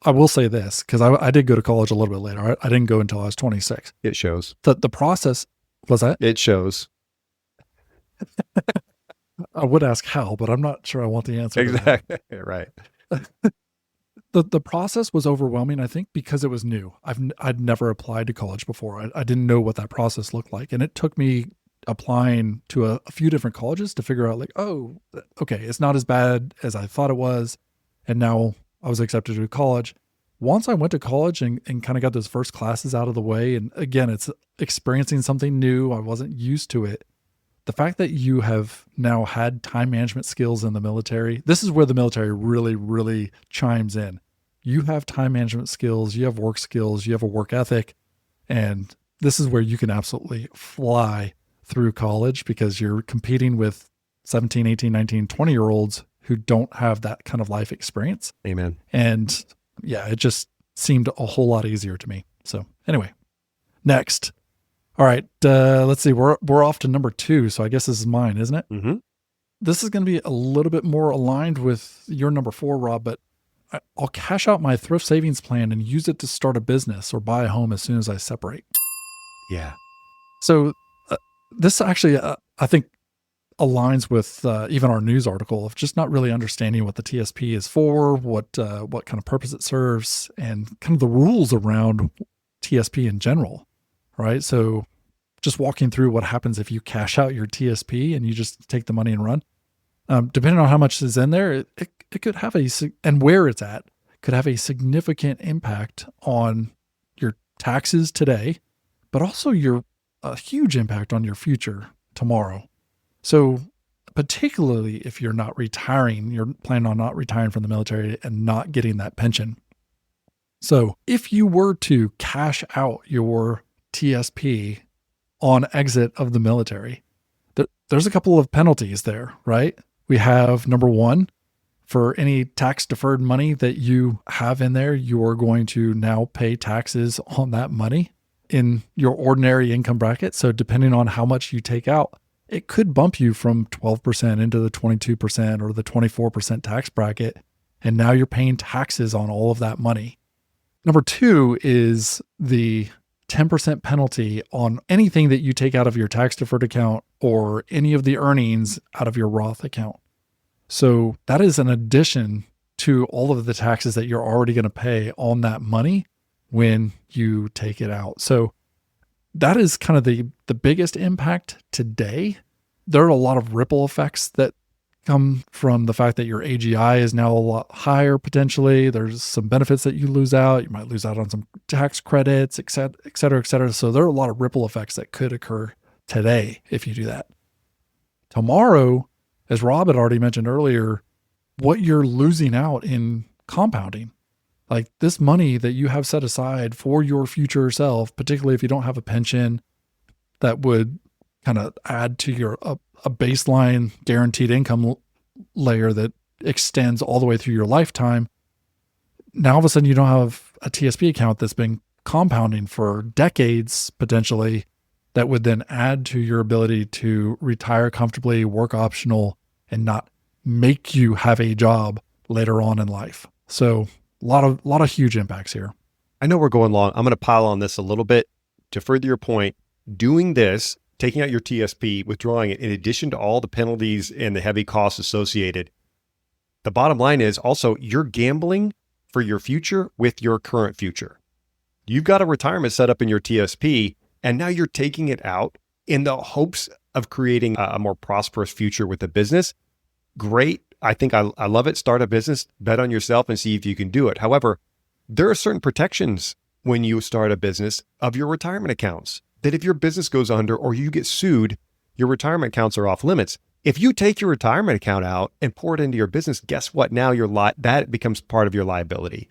I will say this, because I did go to college a little bit later. I didn't go until I was 26. It shows. The process, was that? It shows. I would ask how, but I'm not sure I want the answer. Exactly. Right. The process was overwhelming, I think, because it was new. I'd never applied to college before. I didn't know what that process looked like. And it took me applying to a few different colleges to figure out like, oh, okay, it's not as bad as I thought it was. And now I was accepted to college. Once I went to college and kind of got those first classes out of the way, and again, it's experiencing something new. I wasn't used to it. The fact that you have now had time management skills in the military, this is where the military really, really chimes in. You have time management skills, you have work skills, you have a work ethic, and this is where you can absolutely fly through college because you're competing with 17, 18, 19, 20-year-olds who don't have that kind of life experience. Amen. And yeah, it just seemed a whole lot easier to me. So anyway, next. All right, let's see. We're off to number 2, so I guess this is mine, isn't it? Mm-hmm. This is going to be a little bit more aligned with your number 4, Rob, but I'll cash out my thrift savings plan and use it to start a business or buy a home as soon as I separate. Yeah. So this actually, I think, aligns with even our news article of just not really understanding what the TSP is for, what kind of purpose it serves, and kind of the rules around TSP in general, right? So just walking through what happens if you cash out your TSP and you just take the money and run. Depending on how much is in there, it could have and where it's at, could have a significant impact on your taxes today, but also a huge impact on your future tomorrow. So particularly if you're not retiring, you're planning on not retiring from the military and not getting that pension. So if you were to cash out your TSP on exit of the military, there's a couple of penalties there, right? We have number one, for any tax deferred money that you have in there, you're going to now pay taxes on that money in your ordinary income bracket. So depending on how much you take out, it could bump you from 12% into the 22% or the 24% tax bracket. And now you're paying taxes on all of that money. Number two is the 10% penalty on anything that you take out of your tax deferred account or any of the earnings out of your Roth account. So that is an addition to all of the taxes that you're already going to pay on that money when you take it out. So that is kind of the biggest impact today. There are a lot of ripple effects that come from the fact that your AGI is now a lot higher potentially. There's some benefits that you lose out. You might lose out on some tax credits, et cetera, et cetera, et cetera. So there are a lot of ripple effects that could occur today if you do that. Tomorrow, as Rob had already mentioned earlier, what you're losing out in compounding. Like this money that you have set aside for your future self, particularly if you don't have a pension that would kind of add to your a baseline guaranteed income layer that extends all the way through your lifetime. Now all of a sudden you don't have a TSP account that's been compounding for decades potentially, that would then add to your ability to retire comfortably, work optional, and not make you have a job later on in life. So a lot of huge impacts here. I know we're going long. I'm going to pile on this a little bit. To further your point, doing this, taking out your TSP, withdrawing it, in addition to all the penalties and the heavy costs associated, the bottom line is also you're gambling for your future with your current future. You've got a retirement set up in your TSP, and now you're taking it out in the hopes of creating a more prosperous future with the business. Great. I think I love it. Start a business, bet on yourself and see if you can do it. However, there are certain protections when you start a business of your retirement accounts that if your business goes under or you get sued, your retirement accounts are off limits. If you take your retirement account out and pour it into your business, guess what? Now that becomes part of your liability.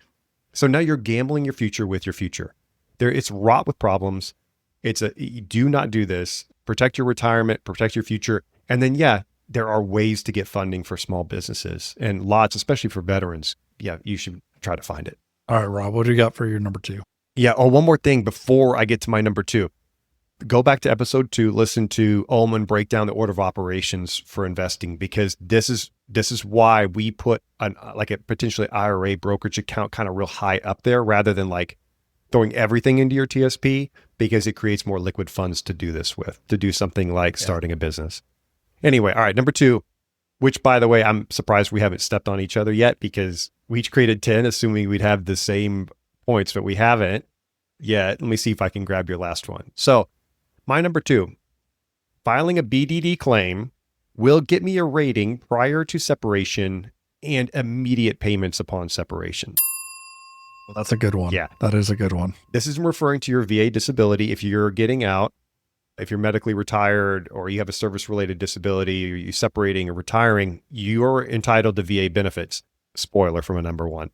So now you're gambling your future with your future. It's wrought with problems. You do not do this. Protect your retirement, protect your future. And then, there are ways to get funding for small businesses and lots, especially for veterans. Yeah, you should try to find it. All right, Rob, what do you got for your number two? Yeah. Oh, one more thing before I get to my number two. Go back to episode 2, listen to Omen break down the order of operations for investing, because this is why we put a potentially IRA brokerage account kind of real high up there rather than like throwing everything into your TSP, because it creates more liquid funds to do this with, to do something like starting a business. Anyway, all right, number 2, which by the way, I'm surprised we haven't stepped on each other yet, because we each created 10, assuming we'd have the same points, but we haven't yet. Let me see if I can grab your last one. So my number 2, filing a BDD claim will get me a rating prior to separation and immediate payments upon separation. Well, that's a good one. Yeah. That is a good one. This is referring to your VA disability. If you're getting out, if you're medically retired or you have a service-related disability, or you're separating or retiring, you're entitled to VA benefits. Spoiler from a number 1.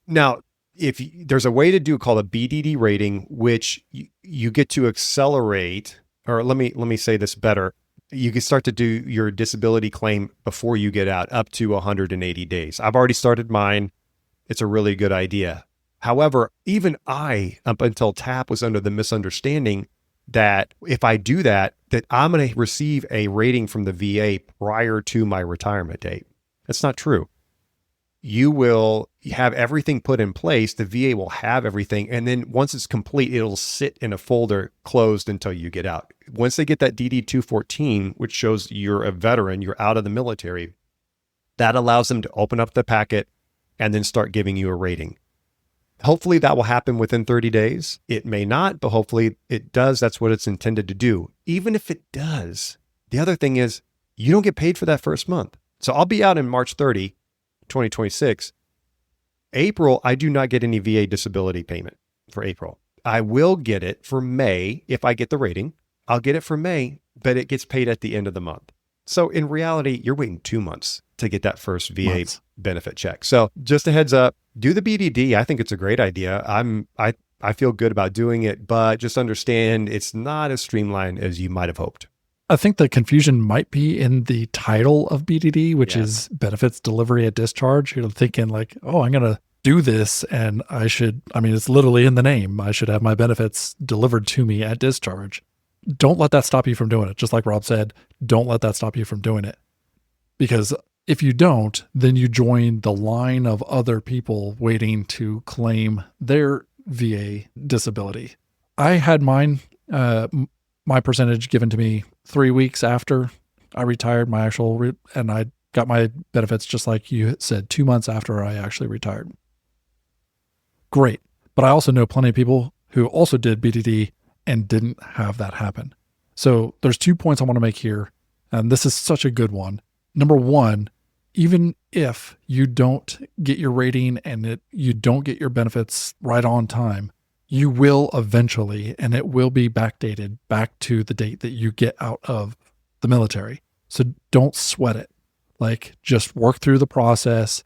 Now, there's a way to do called a BDD rating, which you get to accelerate, or let me say this better. You can start to do your disability claim before you get out, up to 180 days. I've already started mine. It's a really good idea. However, even I, up until TAP, was under the misunderstanding that if I do that I'm going to receive a rating from the VA prior to my retirement date. That's not true. You will have everything put in place. The VA will have everything. And then once it's complete, it'll sit in a folder closed until you get out. Once they get that DD-214, which shows you're a veteran, you're out of the military, that allows them to open up the packet and then start giving you a rating. Hopefully that will happen within 30 days. It may not, but hopefully it does. That's what it's intended to do. Even if it does, the other thing is you don't get paid for that first month. So I'll be out in March 30, 2026. April, I do not get any VA disability payment for April. I will get it for May if I get the rating. I'll get it for May, but it gets paid at the end of the month. So in reality, you're waiting 2 months to get that first VA benefit check. So just a heads up, do the BDD. I think it's a great idea. I feel good about doing it, but just understand it's not as streamlined as you might have hoped. I think the confusion might be in the title of BDD, which Yeah. is benefits delivery at discharge. You're thinking like, oh, I'm going to do this and it's literally in the name. I should have my benefits delivered to me at discharge. Don't let that stop you from doing it. Just like Rob said, don't let that stop you from doing it. Because if you don't, then you join the line of other people waiting to claim their VA disability. I had mine, my percentage given to me 3 weeks after I retired, and I got my benefits just like you said, 2 months after I actually retired. Great. But I also know plenty of people who also did BDD and didn't have that happen. So there's 2 points I want to make here. And this is such a good one. Number one, even if you don't get your rating and you don't get your benefits right on time, you will eventually, and it will be backdated back to the date that you get out of the military. So don't sweat it. Like, just work through the process.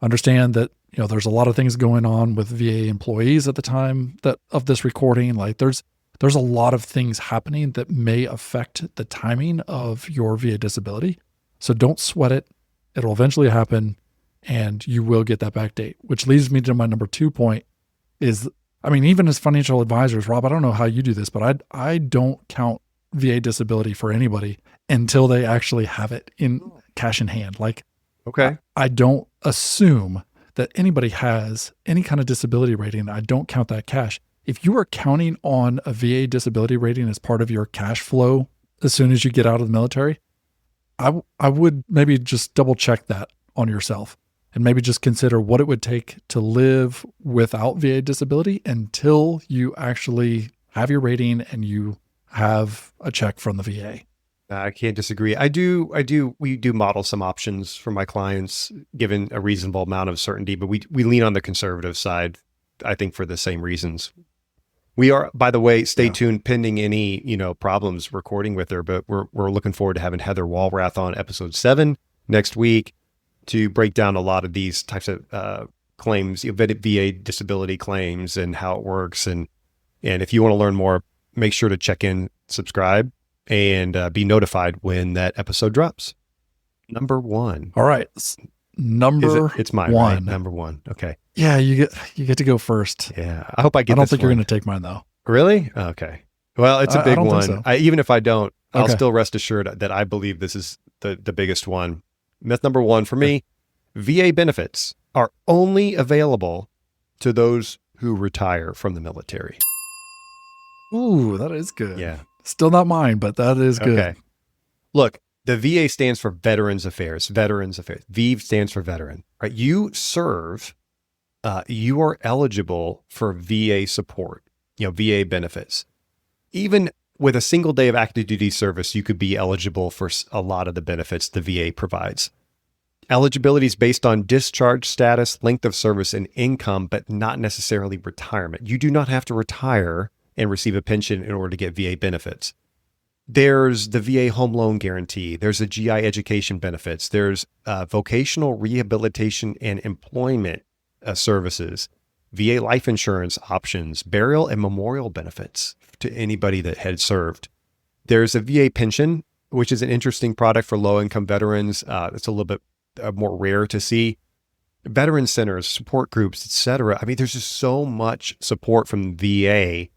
Understand that, there's a lot of things going on with VA employees at the time of this recording. Like, there's a lot of things happening that may affect the timing of your VA disability. So don't sweat it. It'll eventually happen, and you will get that back date, which leads me to my number 2 point is, even as financial advisors, Rob, I don't know how you do this, but I don't count VA disability for anybody until they actually have it in cash in hand. Like, Okay. I don't assume that anybody has any kind of disability rating. I don't count that cash. If you are counting on a VA disability rating as part of your cash flow as soon as you get out of the military, I would maybe just double check that on yourself and maybe just consider what it would take to live without VA disability until you actually have your rating and you have a check from the VA. I can't disagree. We do model some options for my clients given a reasonable amount of certainty, but we lean on the conservative side, I think, for the same reasons. We are, by the way, stay tuned pending any, problems recording with her, but we're looking forward to having Heather Walrath on episode 7 next week to break down a lot of these types of claims, VA disability claims and how it works. And if you want to learn more, make sure to check in, subscribe, and be notified when that episode drops. Number 1. All right. It's mine, 1. right? Number 1. Okay. Yeah, you get to go first. Yeah. I hope I get I don't this think you're one. going to take mine though. Really? Okay. Well, it's a big I don't one. think so. Even if I don't, I'll Okay. still rest assured that I believe this is the biggest one. Myth number 1 for me, VA benefits are only available to those who retire from the military. Ooh, that is good. Yeah. Still not mine, but that is good. Okay. Look, the VA stands for Veterans Affairs. Veterans Affairs. VE stands for veteran, right? You serve, you are eligible for VA support, VA benefits. Even with a single day of active duty service, you could be eligible for a lot of the benefits the VA provides. Eligibility is based on discharge status, length of service, and income, but not necessarily retirement. You do not have to retire and receive a pension in order to get VA benefits. There's the VA home loan guarantee. There's the GI education benefits. There's vocational rehabilitation and employment services, VA life insurance options, burial and memorial benefits to anybody that had served. There's a VA pension, which is an interesting product for low-income veterans. It's a little bit more rare to see. Veteran centers, support groups, etc. There's just so much support from VA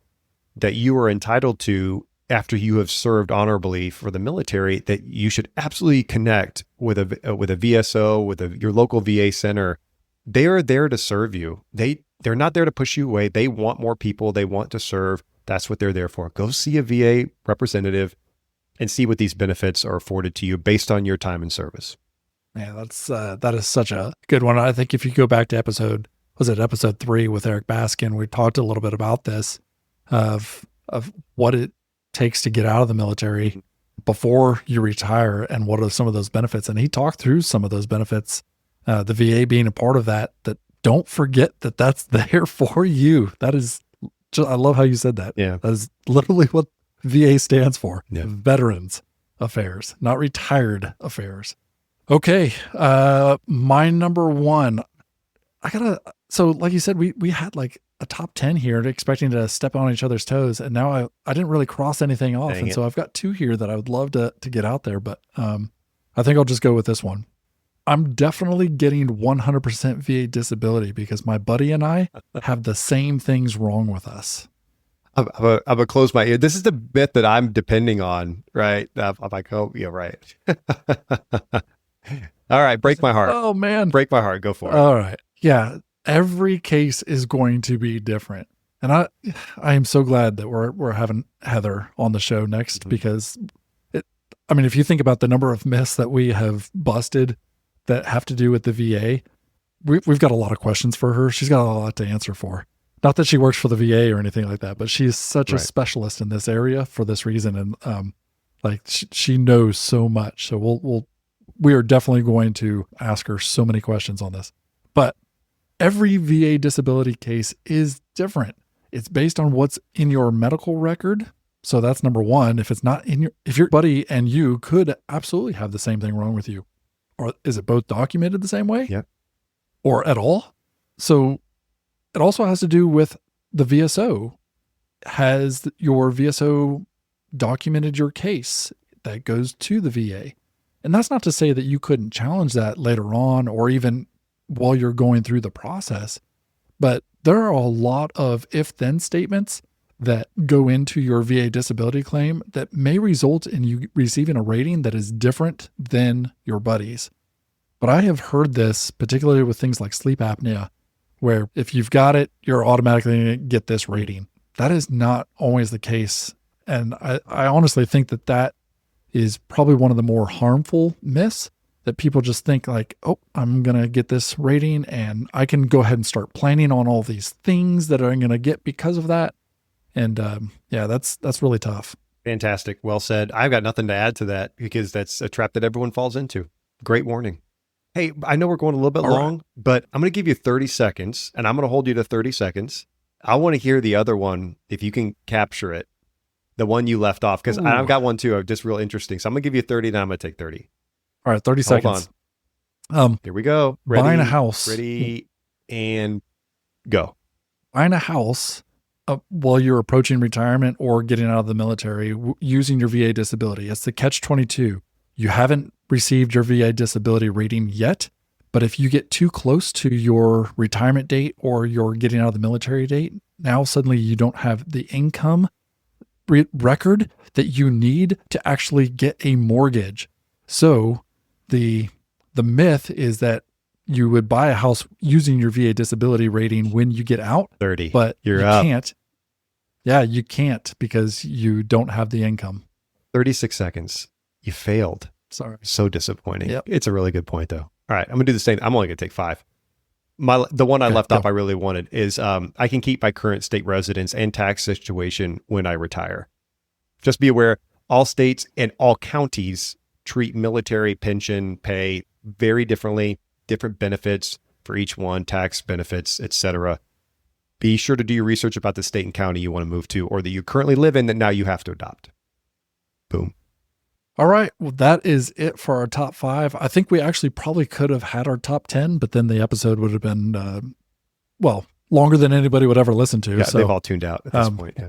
that you are entitled to after you have served honorably for the military, that you should absolutely connect with a VSO, with your local VA center. They are there to serve you. They're not there to push you away. They want more people. They want to serve. That's what they're there for. Go see a VA representative and see what these benefits are afforded to you based on your time in service. Yeah, that is such a good one. I think if you go back to episode 3 with Eric Baskin, we talked a little bit about this of what it takes to get out of the military before you retire and what are some of those benefits. And he talked through some of those benefits, the VA being a part of that don't forget that that's there for you. That is just, I love how you said that. Yeah. That is literally what VA stands for. Yeah. Veterans Affairs, not retired affairs. Okay. My number 1, so like you said, we had like a top 10 here, expecting to step on each other's toes. And now I didn't really cross anything off. Dang and it. so I've got 2 here that I would love to get out there, but I think I'll just go with this one. I'm definitely getting 100% VA disability because my buddy and I have the same things wrong with us. I'm gonna close my ear. This is the bit that I'm depending on, right? I'm like, oh, yeah, right. All right, break my heart. Oh man. Break my heart. Go for it. All right. Yeah. Every case is going to be different. And I am so glad that we're having Heather on the show next because if you think about the number of myths that we have busted that have to do with the VA, we've got a lot of questions for her. She's got a lot to answer for. Not that she works for the VA or anything like that, but she's such a specialist in this area for this reason. And she knows so much. So we are definitely going to ask her so many questions on this. But every VA disability case is different. It's based on what's in your medical record. So that's number one. If it's not if your buddy and you could absolutely have the same thing wrong with you, or is it both documented the same way? Yep. Or at all? So it also has to do with the VSO. Has your VSO documented your case that goes to the VA? And that's not to say that you couldn't challenge that later on or even while you're going through the process, but there are a lot of if-then statements that go into your VA disability claim that may result in you receiving a rating that is different than your buddy's. But I have heard this, particularly with things like sleep apnea, where if you've got it, you're automatically going to get this rating. That is not always the case. And I honestly think that is probably one of the more harmful myths, that people just think like, oh, I'm going to get this rating and I can go ahead and start planning on all these things that I'm going to get because of that. And that's really tough. Fantastic. Well said. I've got nothing to add to that because that's a trap that everyone falls into. Great warning. Hey, I know we're going a little bit long, but I'm going to give you 30 seconds and I'm going to hold you to 30 seconds. I want to hear the other one if you can capture it, the one you left off, because I've got one too, just real interesting. So I'm going to give you 30, then I'm going to take 30. All right, 30 seconds. Here we go. Ready, buying a house. Ready, and go. Buying a house while you're approaching retirement or getting out of the military using your VA disability. It's the catch-22. You haven't received your VA disability rating yet, but if you get too close to your retirement date or your getting out of the military date, now suddenly you don't have the income record that you need to actually get a mortgage. So the myth is that you would buy a house using your VA disability rating when you get out. 30. But You're you up. can't. Yeah, you can't because you don't have the income. 36 seconds. You failed. Sorry. So disappointing. Yep. It's a really good point, though. All right, I'm going to do the same. I'm only going to take 5. The one I left off I really wanted is I can keep my current state residence and tax situation when I retire. Just be aware, all states and all counties treat military pension pay very differently, different benefits for each one, tax benefits, etc. Be sure to do your research about the state and county you want to move to or that you currently live in that now you have to adopt. Boom. All right. Well, that is it for our top 5. I think we actually probably could have had our top 10, but then the episode would have been, longer than anybody would ever listen to. Yeah, so they've all tuned out at this point. Yeah.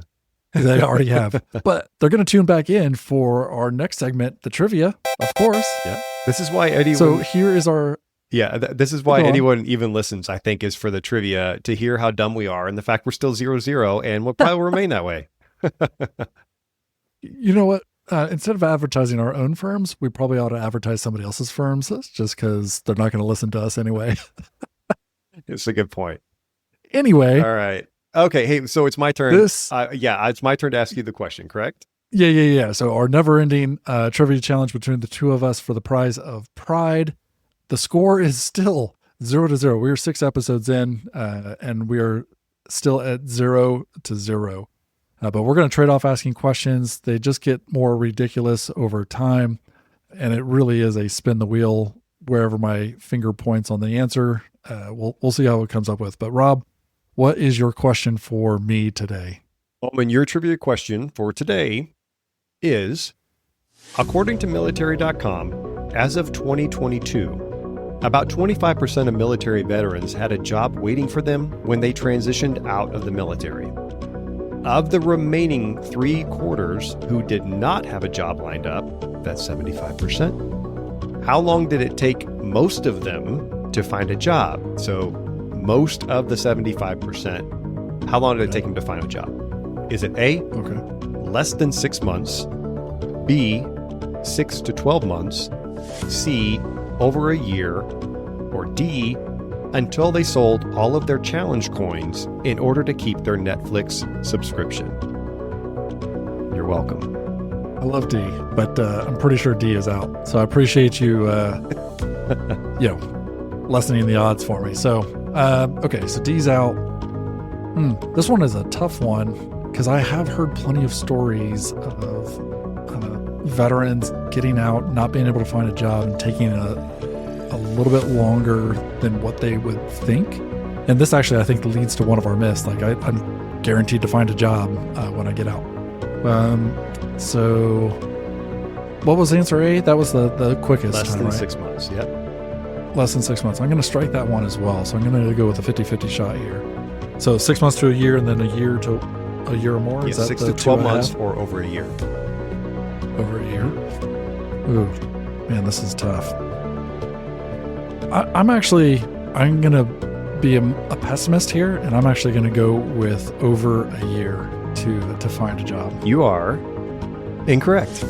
They already have. But they're going to tune back in for our next segment, the trivia, of course. Yeah. This is why anyone... So here is our... Yeah, this is why anyone even listens, I think, is for the trivia, to hear how dumb we are and the fact we're still 0-0 and we'll probably remain that way. You know what? Instead of advertising our own firms, we probably ought to advertise somebody else's firms just because they're not going to listen to us anyway. It's a good point. Anyway. All right. Okay. Hey, so it's my turn. It's my turn to ask you the question, correct? Yeah. So our never-ending trivia challenge between the two of us for the prize of pride. The score is still 0-0. We are 6 episodes in, and we are still at 0-0. But we're going to trade off asking questions. They just get more ridiculous over time, and it really is a spin the wheel wherever my finger points on the answer. We'll see how it comes up with. But Rob, what is your question for me today? Omen, your trivia question for today is, according to military.com, as of 2022, About 25% of military veterans had a job waiting for them when they transitioned out of the military. Of the remaining 3/4 who did not have a job lined up, that's 75%, how long did it take most of them to find a job? So most of the 75%, how long did it take them to find a job? Is it A, less than 6 months, B, 6 to 12 months, C, over a year, or D, until they sold all of their challenge coins in order to keep their Netflix subscription? You're welcome. I love D, but I'm pretty sure D is out. So I appreciate you, lessening the odds for me. So, so D's out. This one is a tough one because I have heard plenty of stories of veterans getting out, not being able to find a job, and taking a little bit longer than what they would think. And this actually, I think, leads to one of our myths. Like, I'm guaranteed to find a job when I get out. So what was answer A? That was the quickest Less time, than right? 6 months, yep. Less than 6 months. I'm going to strike that one as well. So I'm going to go with a 50-50 shot here. So 6 months to a year, and then a year to a year or more? Yeah, Is that 6 the to 12 months have? or over a year. Over a year. Ooh, man, this is tough. I'm going to be a pessimist here, and I'm actually going to go with over a year to find a job. You are incorrect.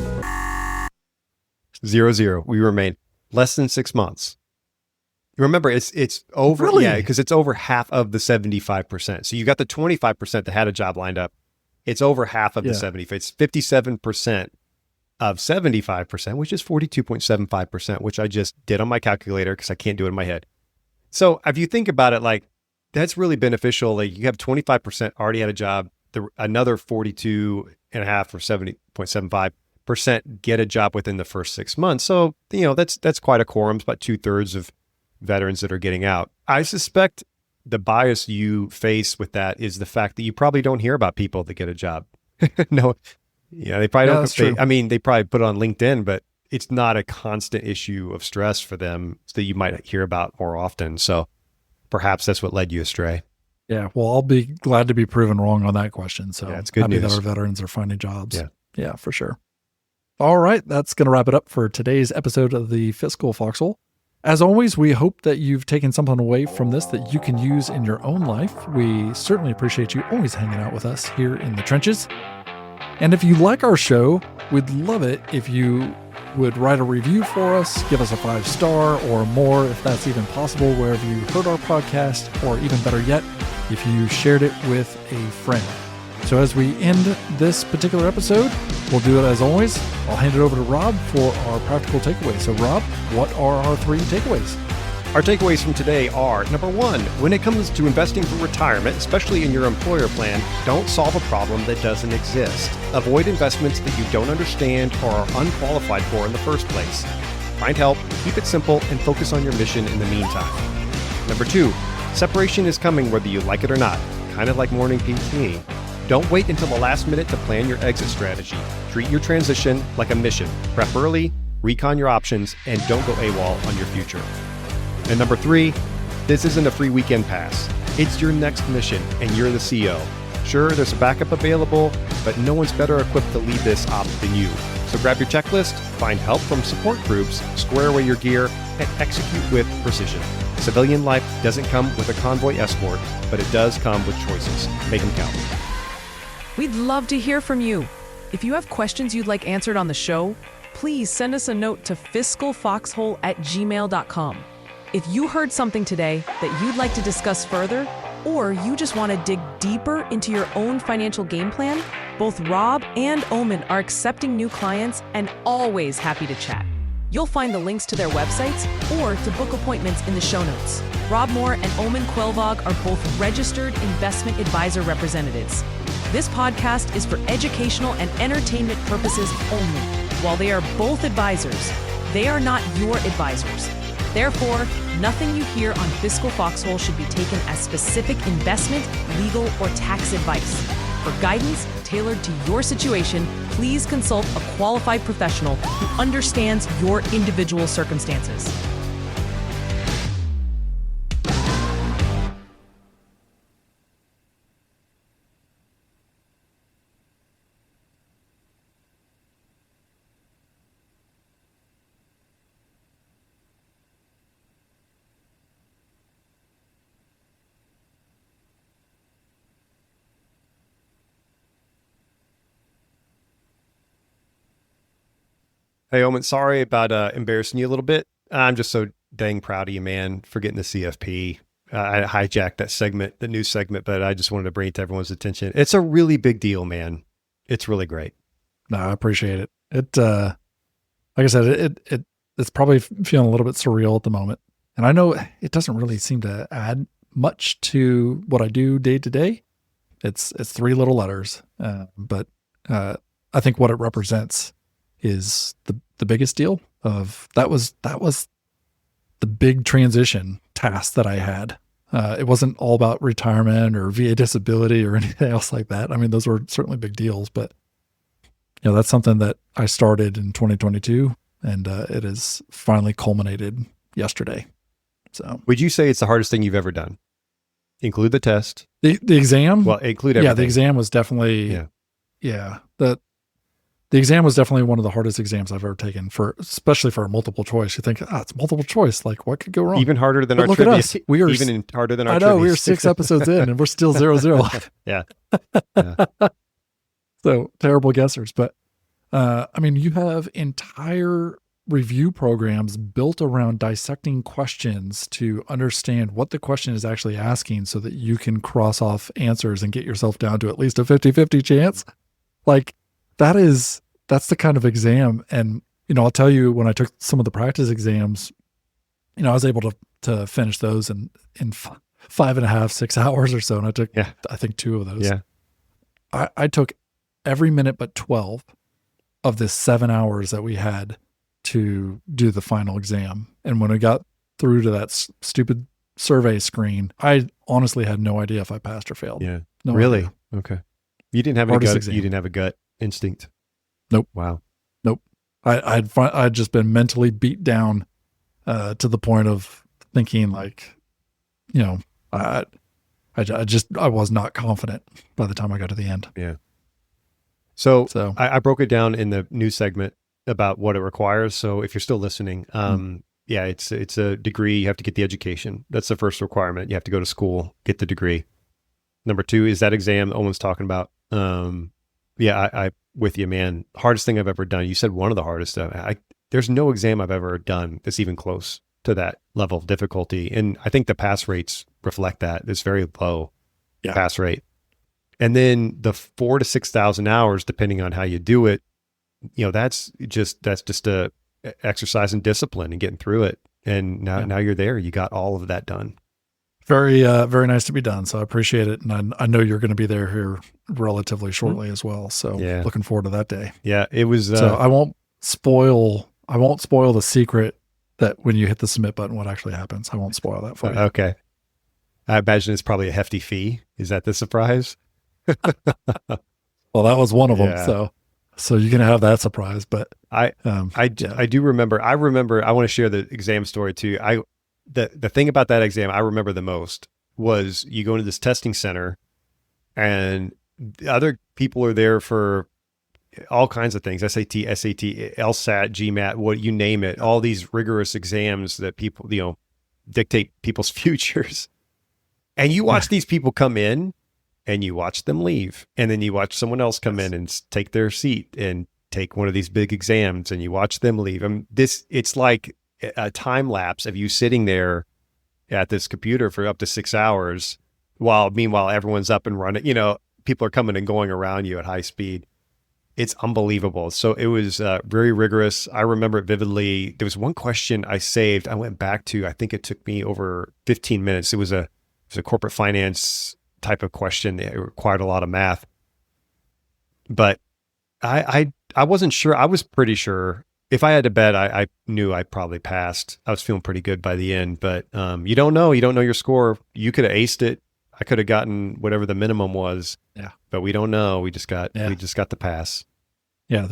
0-0. We remain less than 6 months. Remember, it's over. Really? Yeah, because it's over half of the 75%. So you got the 25% that had a job lined up. It's over half of the 75. It's 57% of 75%, which is 42.75%, which I just did on my calculator because I can't do it in my head. So if you think about it, like, that's really beneficial. Like, you have 25% already had a job. Another 42.5 or 70.75% get a job within the first 6 months. So, that's quite a quorum. It's about 2/3 of veterans that are getting out. I suspect the bias you face with that is the fact that you probably don't hear about people that get a job. No, they probably don't. That's true. They probably put it on LinkedIn, but it's not a constant issue of stress for them that you might hear about more often. So perhaps that's what led you astray. Yeah, well, I'll be glad to be proven wrong on that question. So it's good happy news that our veterans are finding jobs. Yeah, for sure. All right, that's going to wrap it up for today's episode of the Fiscal Foxhole. As always, we hope that you've taken something away from this that you can use in your own life. We certainly appreciate you always hanging out with us here in the trenches. And if you like our show, we'd love it if you would write a review for us, give us a 5-star or more if that's even possible wherever you heard our podcast, or even better yet, if you shared it with a friend. So as we end this particular episode, we'll do it as always. I'll hand it over to Rob for our practical takeaways. So Rob, what are our 3 takeaways? Our takeaways from today are, number 1, when it comes to investing for retirement, especially in your employer plan, don't solve a problem that doesn't exist. Avoid investments that you don't understand or are unqualified for in the first place. Find help, keep it simple, and focus on your mission in the meantime. Number 2, separation is coming whether you like it or not, kind of like morning PT. Don't wait until the last minute to plan your exit strategy. Treat your transition like a mission. Prep early, recon your options, and don't go AWOL on your future. And number 3, this isn't a free weekend pass. It's your next mission, and you're the CEO. Sure, there's a backup available, but no one's better equipped to lead this op than you. So grab your checklist, find help from support groups, square away your gear, and execute with precision. Civilian life doesn't come with a convoy escort, but it does come with choices. Make them count. We'd love to hear from you. If you have questions you'd like answered on the show, please send us a note to fiscalfoxhole@gmail.com. If you heard something today that you'd like to discuss further, or you just want to dig deeper into your own financial game plan, both Rob and Omen are accepting new clients and always happy to chat. You'll find the links to their websites or to book appointments in the show notes. Rob Moore and Omen Quellvog are both registered investment advisor representatives. This podcast is for educational and entertainment purposes only. While they are both advisors, they are not your advisors. Therefore, nothing you hear on Fiscal Foxhole should be taken as specific investment, legal, or tax advice. For guidance tailored to your situation, please consult a qualified professional who understands your individual circumstances. Hey, Omen, sorry about embarrassing you a little bit. I'm just so dang proud of you, man, for getting the CFP. I hijacked that segment, the news segment, but I just wanted to bring it to everyone's attention. It's a really big deal, man. It's really great. No, I appreciate it. Like I said, it's probably feeling a little bit surreal at the moment. And I know it doesn't really seem to add much to what I do day to day. It's three little letters, but I think what it represents is the biggest deal. That was the big transition task that I had. It wasn't all about retirement or VA disability or anything else like that. I mean, those were certainly big deals, but that's something that I started in 2022, and it is finally culminated yesterday. So, would you say it's the hardest thing you've ever done? Include the test. The exam? Well, include everything. Yeah, the exam was definitely, the exam was definitely one of the hardest exams I've ever taken, especially for a multiple choice. You think, it's multiple choice. Like, what could go wrong? Even harder than but our look trivia. At us. We are harder than our I know, trivia. we are 6 episodes in and we're still 0-0. Yeah. So terrible guessers. But, I mean, you have entire review programs built around dissecting questions to understand what the question is actually asking so that you can cross off answers and get yourself down to at least a 50-50 chance. Like that's the kind of exam. And, I'll tell you, when I took some of the practice exams, I was able to finish those in 5.5, 6 hours or so. And I took, I think 2 of those. Yeah. I took every minute but 12 of the 7 hours that we had to do the final exam. And when I got through to that stupid survey screen, I honestly had no idea if I passed or failed. Yeah. No really? idea. Okay. You didn't have a Hardest gut. exam. You didn't have a gut instinct. Nope. Wow. Nope. I'd just been mentally beat down to the point of thinking like, I was not confident by the time I got to the end. Yeah. So I broke it down in the news segment about what it requires. So if you're still listening, it's a degree. You have to get the education. That's the first requirement. You have to go to school, get the degree. Number 2 is that exam Owen's talking about. I with you, man. Hardest thing I've ever done. You said one of the hardest. There's no exam I've ever done that's even close to that level of difficulty. And I think the pass rates reflect that. It's very low pass rate. And then the 4,000 to 6,000 hours, depending on how you do it, that's just a exercise in discipline and getting through it. And now you're there. You got all of that done. Very, very nice to be done. So I appreciate it. And I know you're going to be there here relatively shortly as well. So looking forward to that day. Yeah, it was. So I won't spoil the secret that when you hit the submit button, what actually happens. I won't spoil that for you. Okay. I imagine it's probably a hefty fee. Is that the surprise? Well, that was one of them. So you can have that surprise, but I do remember. I want to share the exam story too. The thing about that exam I remember the most was you go into this testing center and other people are there for all kinds of things, SAT, LSAT, GMAT, what you name it, all these rigorous exams that people, dictate people's futures. And you watch these people come in and you watch them leave. And then you watch someone else come in and take their seat and take one of these big exams and you watch them leave. It's like a time lapse of you sitting there at this computer for up to 6 hours while meanwhile everyone's up and running, people are coming and going around you at high speed. It's unbelievable. So it was very rigorous. I remember it vividly. There was one question I saved. I went back to, I think it took me over 15 minutes. It was a corporate finance type of question. It required a lot of math, but I wasn't sure. I was pretty sure. If I had to bet, I knew I probably passed. I was feeling pretty good by the end, but you don't know. You don't know your score. You could have aced it. I could have gotten whatever the minimum was. Yeah. But we don't know. We just got the pass. Yeah.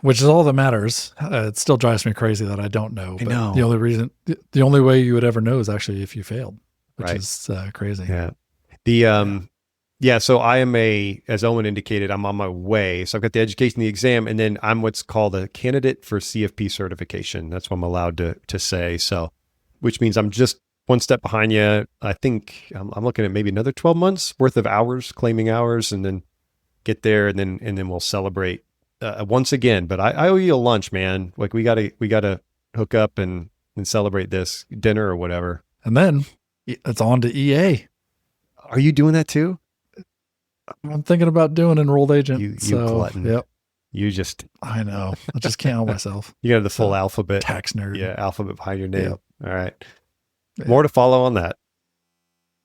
Which is all that matters. It still drives me crazy that I don't know. But know. The only way you would ever know is actually if you failed, which is crazy. Yeah. So I am as Owen indicated, I'm on my way. So I've got the education, the exam, and then I'm what's called a candidate for CFP certification. That's what I'm allowed to say. So, which means I'm just one step behind you. I think I'm looking at maybe another 12 months worth of hours, claiming hours, and then get there, and then we'll celebrate once again, but I owe you a lunch, man. Like we gotta hook up and celebrate this dinner or whatever. And then it's on to EA. Are you doing that too? I'm thinking about doing enrolled agent. You so, glutton. Yep. You just, I know. I just can't help myself. you got the full alphabet. Tax nerd. Yeah, alphabet behind your name. Yep. All right. Yeah. More to follow on that.